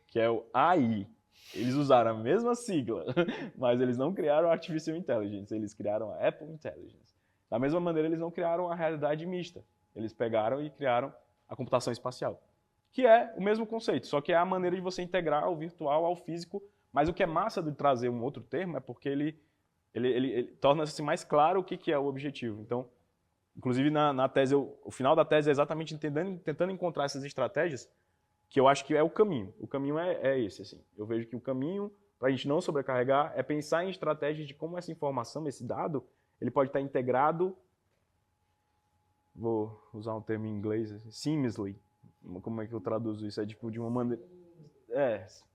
que é o AI. Eles usaram a mesma sigla, mas eles não criaram a Artificial Intelligence, eles criaram a Apple Intelligence. Da mesma maneira, eles não criaram a realidade mista. Eles pegaram e criaram a computação espacial, que é o mesmo conceito, só que é a maneira de você integrar o virtual ao físico, mas o que é massa de trazer um outro termo é porque ele torna-se mais claro o que é o objetivo. Então, inclusive na tese, o final da tese é exatamente tentando encontrar essas estratégias que eu acho que é o caminho. O caminho é esse, assim. Eu vejo que o caminho, para a gente não sobrecarregar, é pensar em estratégias de como essa informação, esse dado, ele pode estar integrado, vou usar um termo em inglês, seamlessly. Como é que eu traduzo isso? É tipo de uma maneira...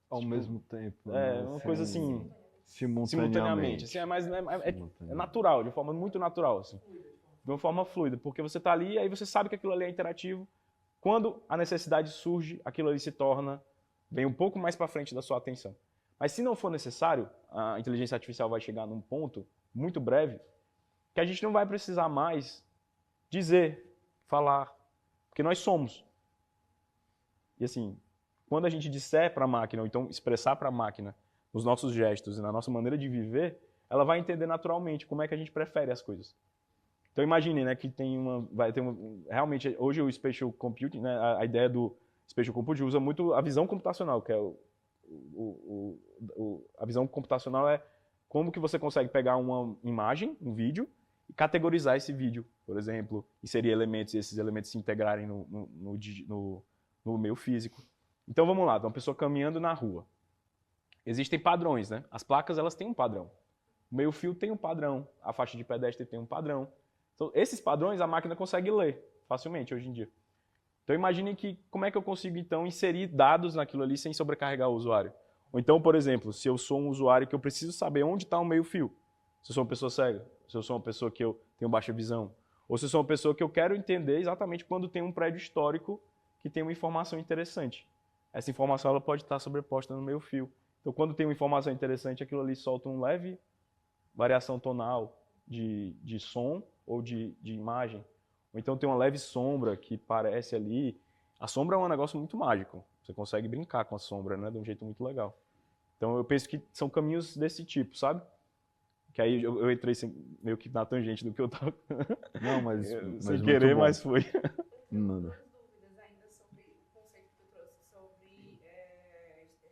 Ao tipo, mesmo tempo. Uma coisa assim... Simultaneamente. Assim, é natural, de uma forma muito natural, assim. De uma forma fluida, porque você está ali e aí você sabe que aquilo ali é interativo. Quando a necessidade surge, aquilo ali se torna... Vem um pouco mais para frente da sua atenção. Mas se não for necessário, a inteligência artificial vai chegar num ponto muito breve que a gente não vai precisar mais dizer, falar, porque nós somos. E assim, quando a gente disser para a máquina, ou então expressar para a máquina, nos nossos gestos e na nossa maneira de viver, ela vai entender naturalmente como é que a gente prefere as coisas. Então imagine, né, que realmente, hoje o Spatial Computing, né, a ideia do Spatial Computing usa muito a visão computacional, que é a visão computacional é como que você consegue pegar uma imagem, um vídeo, e categorizar esse vídeo, por exemplo, inserir elementos e esses elementos se integrarem no meio físico. Então vamos lá, uma pessoa caminhando na rua. Existem padrões, né? As placas elas têm um padrão. O meio-fio tem um padrão, a faixa de pedestre tem um padrão. Então, esses padrões a máquina consegue ler facilmente hoje em dia. Então imagine que como é que eu consigo então inserir dados naquilo ali sem sobrecarregar o usuário. Ou então, por exemplo, se eu sou um usuário que eu preciso saber onde está o meio-fio, se eu sou uma pessoa cega, se eu sou uma pessoa que eu tenho baixa visão, ou se eu sou uma pessoa que eu quero entender exatamente quando tem um prédio histórico que tem uma informação interessante. Essa informação ela pode estar sobreposta no meio-fio. Então, quando tem uma informação interessante, aquilo ali solta um leve variação tonal de som ou de imagem. Ou então tem uma leve sombra que parece ali. A sombra é um negócio muito mágico. Você consegue brincar com a sombra, né, de um jeito muito legal. Então eu penso que são caminhos desse tipo, sabe? Que aí eu entrei meio que na tangente do que eu tava... Não, mas sem querer, bom. mas foi. Manda. Dúvidas ainda sobre o conceito que tu trouxe sobre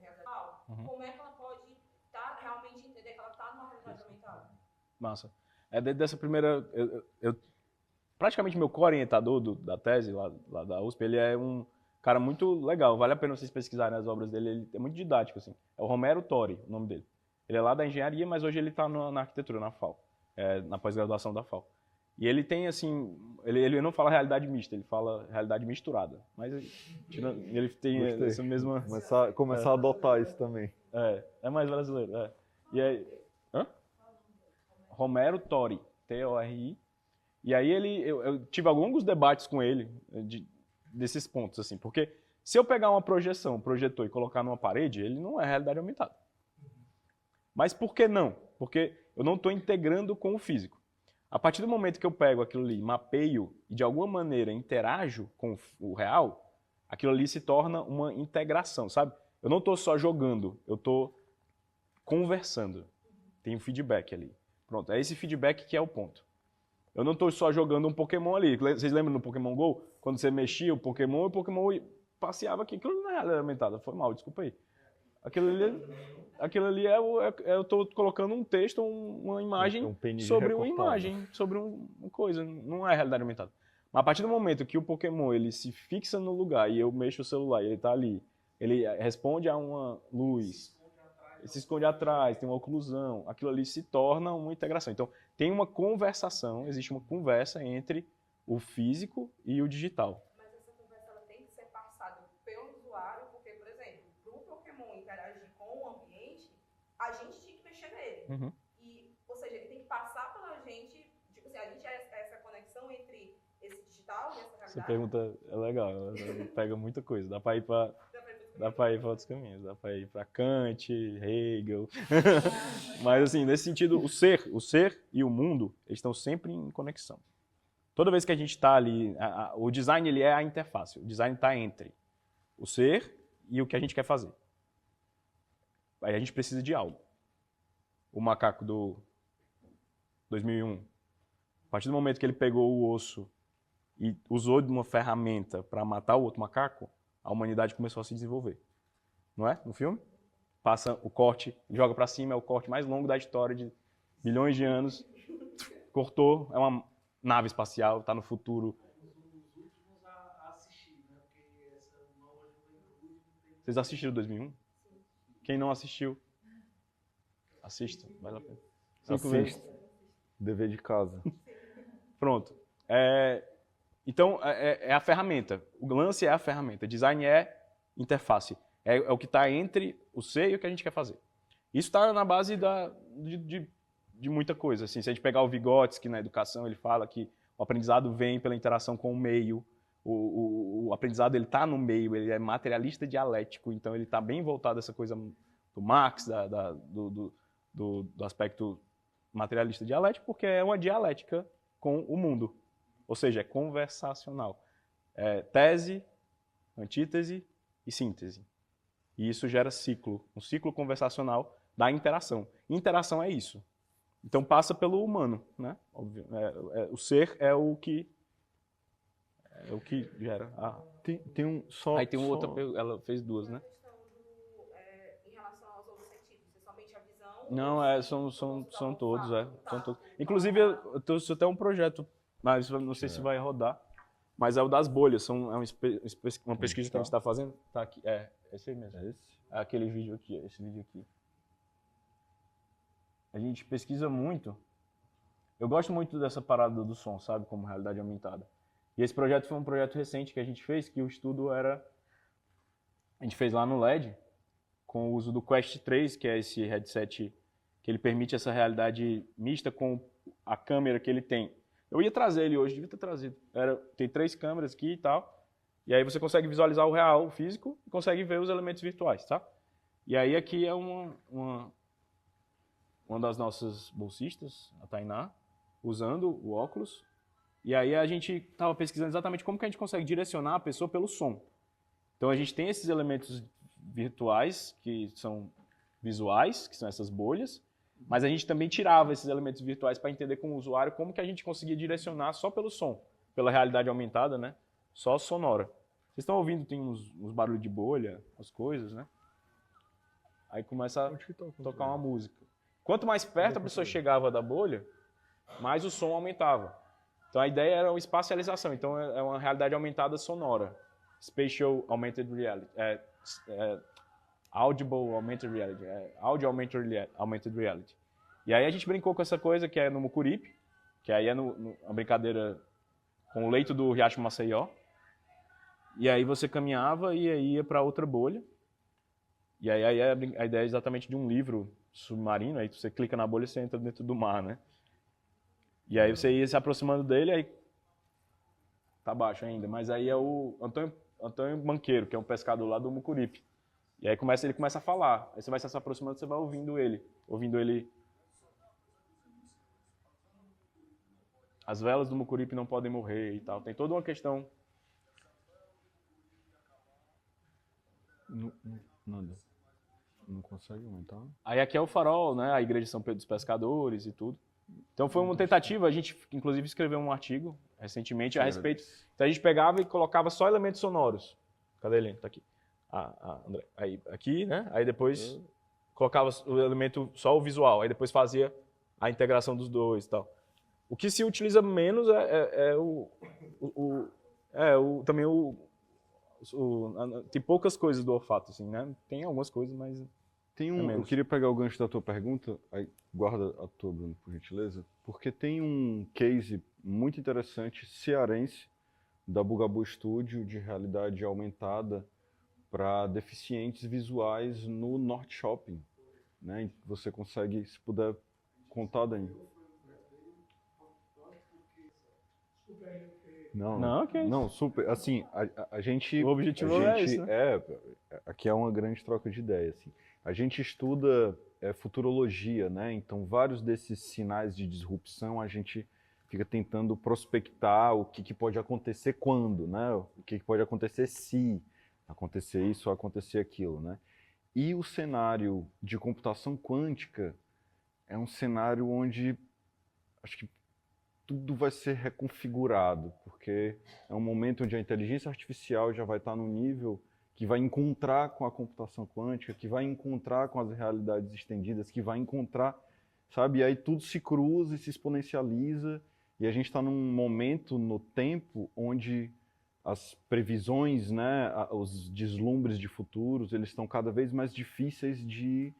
realidade. Como é que ela pode realmente entender que ela está numa realidade aumentada? Massa. Dentro dessa primeira... praticamente meu co-orientador da tese, lá da USP, ele é um cara muito legal. Vale a pena vocês pesquisarem as obras dele. Ele é muito didático, assim. É o Romero Tori, o nome dele. Ele é lá da engenharia, mas hoje ele está na arquitetura, na FAO. Na pós-graduação da FAO. E ele tem, assim... Ele não fala realidade mista, ele fala realidade misturada. Mas ele tem essa mesma... Começar a adotar isso também. É mais brasileiro, E aí... Romero Tori, T-O-R-I. E aí eu tive alguns debates com ele desses pontos, assim. Porque se eu pegar uma projeção, um projetor e colocar numa parede, ele não é realidade aumentada. Mas por que não? Porque eu não estou integrando com o físico. A partir do momento que eu pego aquilo ali, mapeio e de alguma maneira interajo com o real, aquilo ali se torna uma integração, sabe? Eu não estou só jogando, eu estou conversando. Tem um feedback ali. Pronto, é esse feedback que é o ponto. Eu não estou só jogando um Pokémon ali. Vocês lembram do Pokémon GO? Quando você mexia o Pokémon passeava aqui. Aquilo não é realidade aumentada. Foi mal, desculpa aí. Aquilo ali eu estou colocando um texto, uma imagem sobre uma imagem, sobre uma coisa. Não é realidade aumentada. Mas a partir do momento que o Pokémon ele se fixa no lugar e eu mexo o celular e ele está ali, ele responde a uma luz, ele se esconde atrás, tem uma oclusão, aquilo ali se torna uma integração. Então, tem uma conversação, existe uma conversa entre o físico e o digital. Mas essa conversa ela tem que ser passada pelo usuário, porque, por exemplo, para o Pokémon interagir com o ambiente, a gente tinha que mexer nele. Uhum. Ou seja, ele tem que passar pela gente, tipo assim, a gente é essa conexão entre esse digital e essa realidade. Essa pergunta é legal, ela pega muita coisa. Dá para ir para outros caminhos, dá para ir para Kant, Hegel. Mas assim, nesse sentido, o ser e o mundo, eles estão sempre em conexão. Toda vez que a gente está ali, o design ele é a interface, o design está entre o ser e o que a gente quer fazer. Aí a gente precisa de algo. O macaco do 2001, a partir do momento que ele pegou o osso e usou de uma ferramenta para matar o outro macaco, a humanidade começou a se desenvolver. Não é? No filme? Passa o corte, joga para cima, é o corte mais longo da história de bilhões de anos. Cortou, é uma nave espacial, está no futuro. Os últimos a assistir, né? Porque essa nova juventude... Vocês assistiram 2001? Quem não assistiu, assista, vale a pena. Assista. Dever de casa. Pronto. Então, é a ferramenta. O lance é a ferramenta. Design é interface. É o que está entre o ser e o que a gente quer fazer. Isso está na base de muita coisa. Assim, se a gente pegar o Vygotsky na educação, ele fala que o aprendizado vem pela interação com o meio. O aprendizado está no meio, ele é materialista dialético, então ele está bem voltado a essa coisa Marx, do aspecto materialista dialético, porque é uma dialética com o mundo. Ou seja, é conversacional. É tese, antítese e síntese. E isso gera ciclo, um ciclo conversacional da interação. Interação é isso. Então passa pelo humano, né? Óbvio. O ser é o que gera. Tem um só. Aí tem um outro, ela fez duas, né? A questão em relação aos outros sentidos, é somente a visão? Não, são todos, são todos. Inclusive, eu trouxe até um projeto, mas não sei se vai rodar, mas é o das bolhas, é uma pesquisa que a gente está fazendo. Tá aqui, esse aí mesmo. É esse? É aquele vídeo aqui, esse vídeo aqui. A gente pesquisa muito. Eu gosto muito dessa parada do som, sabe, como realidade aumentada. E esse projeto foi um projeto recente que a gente fez, que o estudo era... A gente fez lá no LED, com o uso do Quest 3, que é esse headset que ele permite essa realidade mista com a câmera que ele tem. Eu ia trazer ele hoje, devia ter trazido. Tem 3 câmeras aqui e tal, e aí você consegue visualizar o real, o físico, e consegue ver os elementos virtuais, tá? E aí aqui é uma das nossas bolsistas, a Tainá, usando o óculos. E aí a gente estava pesquisando exatamente como que a gente consegue direcionar a pessoa pelo som. Então a gente tem esses elementos virtuais, que são visuais, que são essas bolhas, mas a gente também tirava esses elementos virtuais para entender com o usuário como que a gente conseguia direcionar só pelo som, pela realidade aumentada, né? Só sonora. Vocês estão ouvindo, tem uns barulhos de bolha, as coisas, né? Aí começa a tocar uma música. Quanto mais perto a pessoa chegava da bolha, mais o som aumentava. Então a ideia era uma espacialização, então é uma realidade aumentada sonora. Spatial Augmented Reality. Audible Augmented Reality. Audio Augmented Reality. E aí a gente brincou com essa coisa que é no Mucuripe, que aí é uma brincadeira com o leito do Riacho Maceió. E aí você caminhava e aí ia para outra bolha. E aí a ideia é exatamente de um livro submarino, aí você clica na bolha e você entra dentro do mar, né? E aí você ia se aproximando dele, aí tá baixo ainda, mas aí é o Antônio Banqueiro, que é um pescador lá do Mucuripe. E aí ele começa a falar, aí você vai se aproximando, você vai ouvindo ele. As velas do Mucuripe não podem morrer e tal. Tem toda uma questão. Não consegue aumentar? Aí aqui é o Farol, né? A Igreja de São Pedro dos Pescadores e tudo. Então foi uma tentativa, a gente inclusive escreveu um artigo recentemente a respeito. Então a gente pegava e colocava só elementos sonoros. Cadê ele? Tá aqui. André. Aí aqui, né? Aí depois colocava o elemento só o visual, aí depois fazia a integração dos dois e tal. O que se utiliza menos tem poucas coisas do olfato, assim, né? Tem algumas coisas, mas eu queria pegar o gancho da tua pergunta, aí guarda a tua, Bruno, por gentileza, porque tem um case muito interessante cearense da Bugabu Studio de realidade aumentada para deficientes visuais no Norte Shopping, né? Você consegue, se puder contar, Dani. Não, super. Assim, a gente. O objetivo é isso, né? Aqui é uma grande troca de ideias. Assim. A gente estuda futurologia, né? Então, vários desses sinais de disrupção a gente fica tentando prospectar o que pode acontecer quando, né? O que pode acontecer se acontecer isso ou acontecer aquilo, né? E o cenário de computação quântica é um cenário onde acho que tudo vai ser reconfigurado, porque é um momento onde a inteligência artificial já vai estar no nível que vai encontrar com a computação quântica, que vai encontrar com as realidades estendidas, que vai encontrar, sabe? E aí tudo se cruza e se exponencializa, e a gente está num momento no tempo onde as previsões, né, os deslumbres de futuros, eles estão cada vez mais difíceis de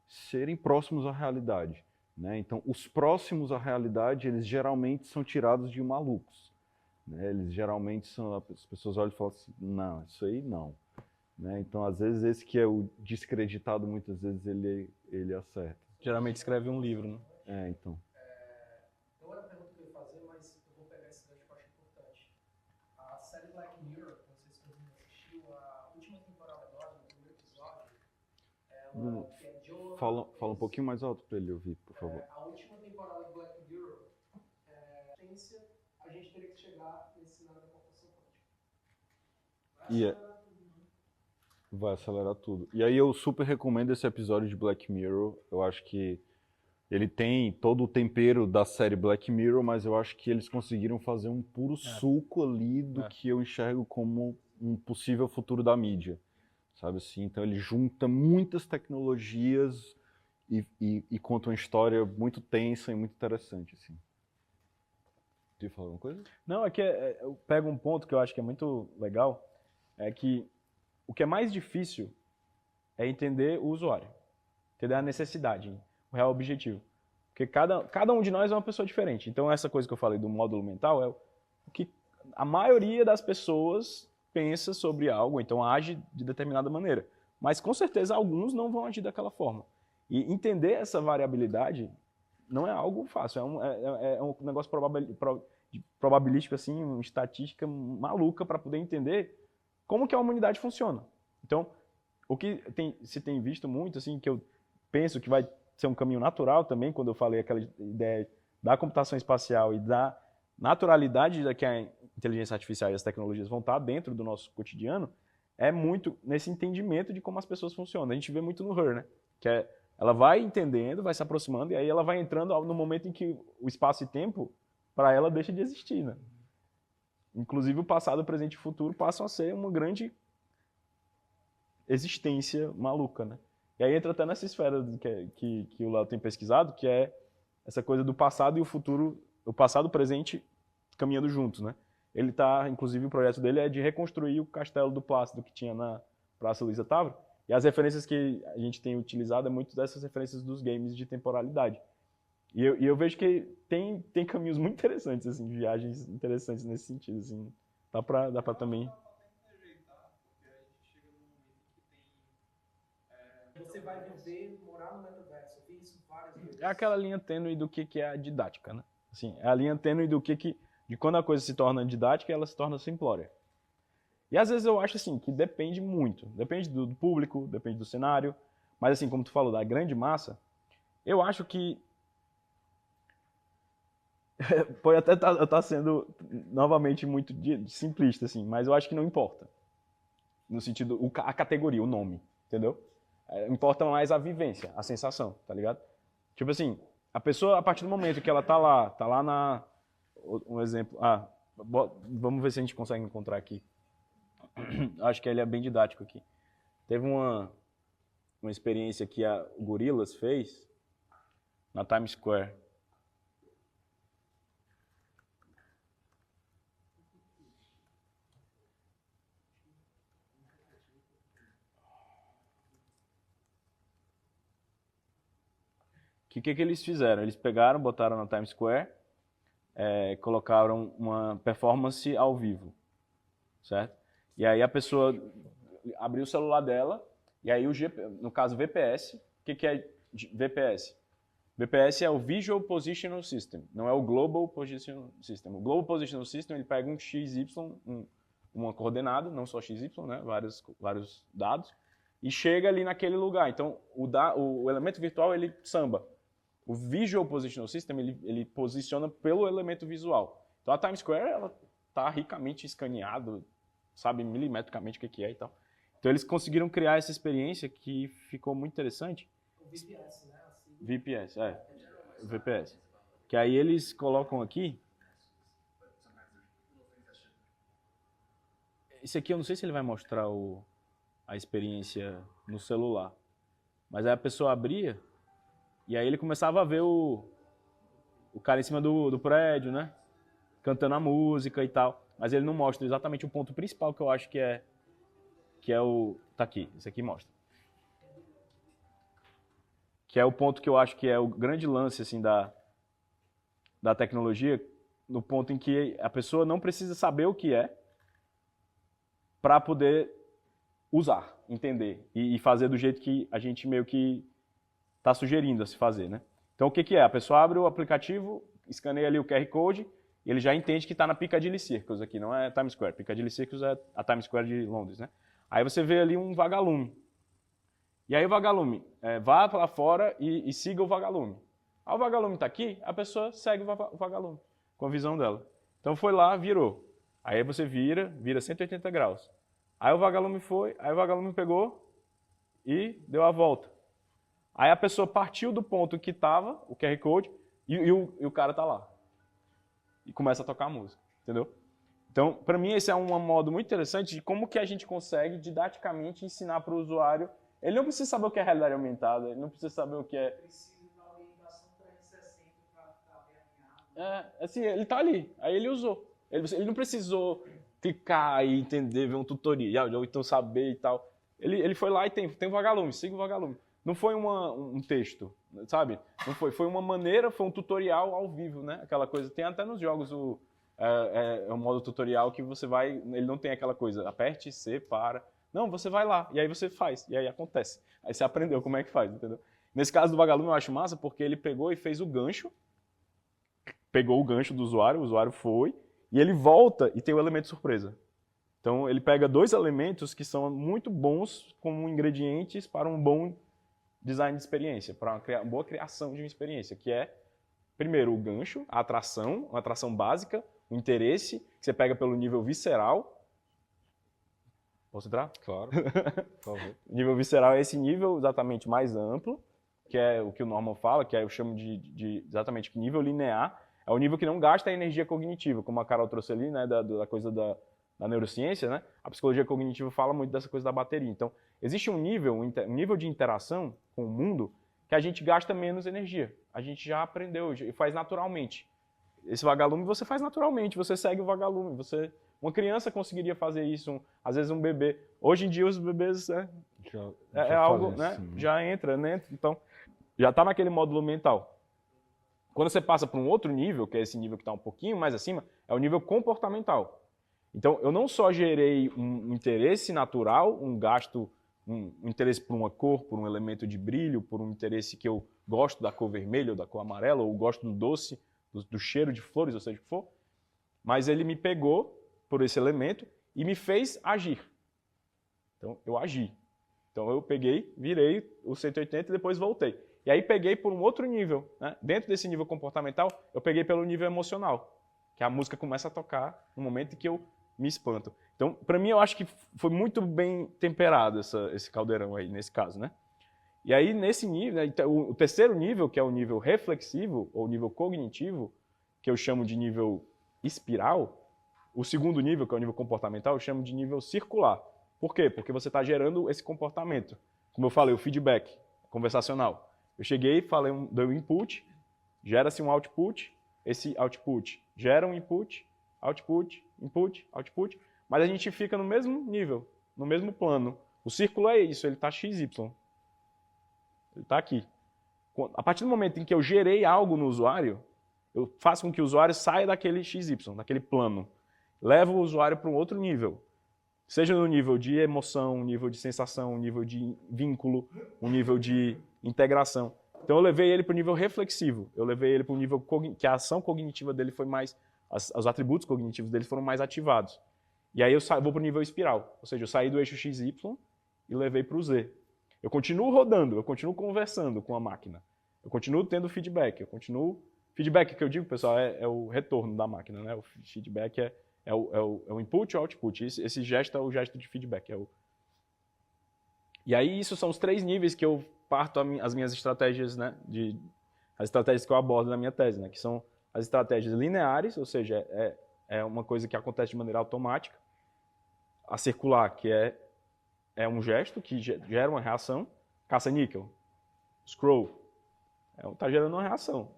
serem próximos à realidade. Né? Então, os próximos à realidade, eles geralmente são tirados de malucos. Né? Eles geralmente são, as pessoas olham e falam assim, não, isso aí não. Né? Então, às vezes, esse que é o descreditado, muitas vezes ele acerta. Geralmente escreve um livro, né? Então. Não era a pergunta que eu ia fazer, mas eu vou pegar esse gancho que eu acho importante. A série Black Mirror, não sei se todo mundo assistiu, a última temporada agora, no primeiro episódio, ela fala um pouquinho mais alto para ele ouvir, por favor. A última temporada do Black Mirror, a gente teria que chegar nesse cenário da computação quântica. Vai acelerar tudo. E aí eu super recomendo esse episódio de Black Mirror. Eu acho que ele tem todo o tempero da série Black Mirror, mas eu acho que eles conseguiram fazer um puro suco ali do que eu enxergo como um possível futuro da mídia. Sabe assim? Então ele junta muitas tecnologias e conta uma história muito tensa e muito interessante, assim. Quer falar alguma coisa? Não, é que eu pego um ponto que eu acho que é muito legal, é que o que é mais difícil é entender o usuário, entender a necessidade, o real objetivo. Porque cada um de nós é uma pessoa diferente. Então essa coisa que eu falei do módulo mental é o que a maioria das pessoas pensa sobre algo, então age de determinada maneira. Mas com certeza alguns não vão agir daquela forma. E entender essa variabilidade não é algo fácil, é um negócio probabilístico, assim, uma estatística maluca para poder entender como que a humanidade funciona. Então, o que se tem visto muito, assim, que eu penso que vai ser um caminho natural também, quando eu falei aquela ideia da computação espacial e da naturalidade da que a inteligência artificial e as tecnologias vão estar dentro do nosso cotidiano, é muito nesse entendimento de como as pessoas funcionam. A gente vê muito no Her, né? Que ela vai entendendo, vai se aproximando, e aí ela vai entrando no momento em que o espaço e tempo, para ela, deixa de existir, né? Inclusive o passado, o presente e o futuro passam a ser uma grande existência maluca, né? E aí entra até nessa esfera que o Léo tem pesquisado, que é essa coisa do passado e o futuro, o passado e o presente caminhando juntos, né? Ele tá, inclusive o projeto dele é de reconstruir o castelo do Plácido que tinha na Praça Luiza Távora. E as referências que a gente tem utilizado é muito dessas referências dos games de temporalidade. E eu vejo que tem caminhos muito interessantes, assim, viagens interessantes nesse sentido, assim. Dá pra também... Você vai viver, morar no metaverso. Eu vi isso várias vezes. É aquela linha tênue do que é a didática, né? Assim, é a linha tênue do de quando a coisa se torna didática, ela se torna simplória. E às vezes eu acho assim, que depende muito. Depende do público, depende do cenário. Mas assim, como tu falou, da grande massa, eu acho que pode até estar sendo novamente muito simplista, assim, mas eu acho que não importa. No sentido, a categoria, o nome, entendeu? Importa mais a vivência, a sensação, tá ligado? Tipo assim, a pessoa, a partir do momento que ela tá lá na... Um exemplo... vamos ver se a gente consegue encontrar aqui. Acho que ele é bem didático aqui. Teve uma experiência que a Gorillaz fez na Times Square. O que eles fizeram? Eles pegaram, botaram na Times Square, colocaram uma performance ao vivo, certo? E aí a pessoa abriu o celular dela, e aí no caso VPS, o que é VPS? VPS é o Visual Positional System, não é o Global Positional System. O Global Positional System, ele pega um XY, uma coordenada, não só XY, né? Vários dados, e chega ali naquele lugar. Então, o elemento virtual, ele samba. O Visual Positional System, ele posiciona pelo elemento visual. Então, a Times Square, ela está ricamente escaneado, sabe milimetricamente o que é e tal. Então, eles conseguiram criar essa experiência que ficou muito interessante. O VPS, né? Assim, VPS, VPS. Que aí eles colocam aqui... Esse aqui, eu não sei se ele vai mostrar a experiência no celular. Mas aí a pessoa abria... E aí ele começava a ver o cara em cima do prédio, né? Cantando a música e tal. Mas ele não mostra exatamente o ponto principal que eu acho que é o... Tá aqui, esse aqui mostra. Que é o ponto que eu acho que é o grande lance, assim, da tecnologia, no ponto em que a pessoa não precisa saber o que é para poder usar, entender e fazer do jeito que a gente meio que está sugerindo a se fazer, né? Então, o que é? A pessoa abre o aplicativo, escaneia ali o QR Code, e ele já entende que está na Piccadilly Circus aqui, não é Times Square. Piccadilly Circus é a Times Square de Londres, né? Aí você vê ali um vagalume. E aí o vagalume vá para fora e siga o vagalume. Aí o vagalume está aqui, a pessoa segue o vagalume, com a visão dela. Então foi lá, virou. Aí você vira 180 graus. Aí o vagalume pegou e deu a volta. Aí a pessoa partiu do ponto que estava, o QR Code, e o cara está lá. E começa a tocar a música, entendeu? Então, para mim, esse é um modo muito interessante de como que a gente consegue didaticamente ensinar para o usuário. Ele não precisa saber o que é realidade aumentada, ele não precisa saber o que é... Precisa da orientação 360 para estar bem alinhado. Assim, ele está ali, aí ele usou. Ele não precisou clicar e entender, ver um tutorial, ou então saber e tal. Ele foi lá e tem um vagalume, siga o vagalume. Não foi um texto, sabe? Não foi uma maneira, foi um tutorial ao vivo, né? Aquela coisa, tem até nos jogos um modo tutorial que você vai, ele não tem aquela coisa, aperte C, para. Não, você vai lá, e aí você faz, e aí acontece. Aí você aprendeu como é que faz, entendeu? Nesse caso do vagalume eu acho massa porque ele pegou e fez o gancho, pegou o gancho do usuário, o usuário foi, e ele volta e tem o elemento surpresa. Então ele pega dois elementos que são muito bons como ingredientes para um bom design de experiência, para uma boa criação de uma experiência, que é, primeiro, o gancho, a atração, uma atração básica, o interesse, que você pega pelo nível visceral. Posso entrar? Claro, por favor. O nível visceral é esse nível exatamente mais amplo, que é o que o Norman fala, que eu chamo de exatamente nível linear, é o nível que não gasta a energia cognitiva, como a Carol trouxe ali, né, da coisa da neurociência, né? A psicologia cognitiva fala muito dessa coisa da bateria. Então, existe um nível de interação com o mundo que a gente gasta menos energia. A gente já aprendeu e faz naturalmente. Esse vagalume você faz naturalmente, você segue o vagalume. Uma criança conseguiria fazer isso, às vezes um bebê. Hoje em dia os bebês é algo, né? Já entra, né? Então, já está naquele módulo mental. Quando você passa para um outro nível, que é esse nível que está um pouquinho mais acima, é o nível comportamental. Então, eu não só gerei um interesse natural, um interesse por uma cor, por um elemento de brilho, por um interesse que eu gosto da cor vermelha ou da cor amarela, ou gosto do doce, do cheiro de flores, ou seja o que for, mas ele me pegou por esse elemento e me fez agir. Então, eu agi. Então, eu peguei, virei o 180 e depois voltei. E aí peguei por um outro nível, né? Dentro desse nível comportamental, eu peguei pelo nível emocional, que a música começa a tocar no momento em que eu me espanto. Então, para mim, eu acho que foi muito bem temperado esse caldeirão aí, nesse caso, né? E aí, nesse nível, né, o terceiro nível, que é o nível reflexivo, ou nível cognitivo, que eu chamo de nível espiral, o segundo nível, que é o nível comportamental, eu chamo de nível circular. Por quê? Porque você está gerando esse comportamento. Como eu falei, o feedback conversacional. Eu cheguei, dei um input, gera-se um output, esse output gera um input, output, input, output, mas a gente fica no mesmo nível, no mesmo plano. O círculo é isso, ele está XY. Ele está aqui. A partir do momento em que eu gerei algo no usuário, eu faço com que o usuário saia daquele XY, daquele plano. Levo o usuário para um outro nível. Seja no nível de emoção, um nível de sensação, um nível de vínculo, um nível de integração. Então eu levei ele para o nível reflexivo. Eu levei ele para o nível que a ação cognitiva dele foi mais... Os atributos cognitivos dele foram mais ativados. E aí eu vou para o nível espiral. Ou seja, eu saí do eixo XY e levei para o Z. Eu continuo rodando, eu continuo conversando com a máquina. Eu continuo tendo feedback. Feedback que eu digo, pessoal, é o retorno da máquina, né? O feedback é o input e o output. Esse gesto é o gesto de feedback. E aí, isso são os 3 níveis que eu parto as minhas estratégias, né? As estratégias que eu abordo na minha tese, né? Que são as estratégias lineares, ou seja, é uma coisa que acontece de maneira automática. A circular, que é um gesto que gera uma reação. Caça-níquel, scroll, está gerando uma reação.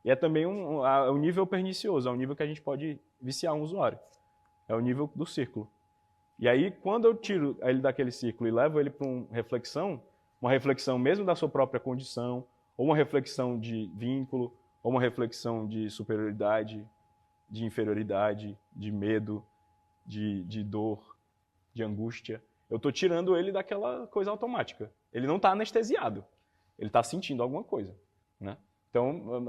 E é também um nível pernicioso, é um nível que a gente pode viciar um usuário. É o nível do círculo. E aí, quando eu tiro ele daquele círculo e levo ele para uma reflexão mesmo da sua própria condição, ou uma reflexão de vínculo, ou uma reflexão de superioridade, de inferioridade, de medo, de dor, de angústia, eu estou tirando ele daquela coisa automática. Ele não está anestesiado. Ele está sentindo alguma coisa, né? Então,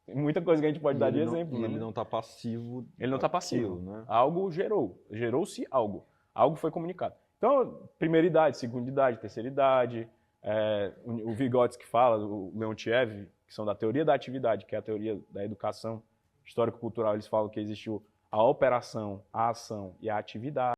tem muita coisa que a gente pode dar de exemplo. Ele não está passivo. Ele não está passivo. Né? Algo gerou-se algo. Algo foi comunicado. Então, primeira idade, segunda idade, terceira idade, o Vygotsky fala, o Leontiev, que são da teoria da atividade, que é a teoria da educação histórico-cultural, eles falam que existe a operação, a ação e a atividade.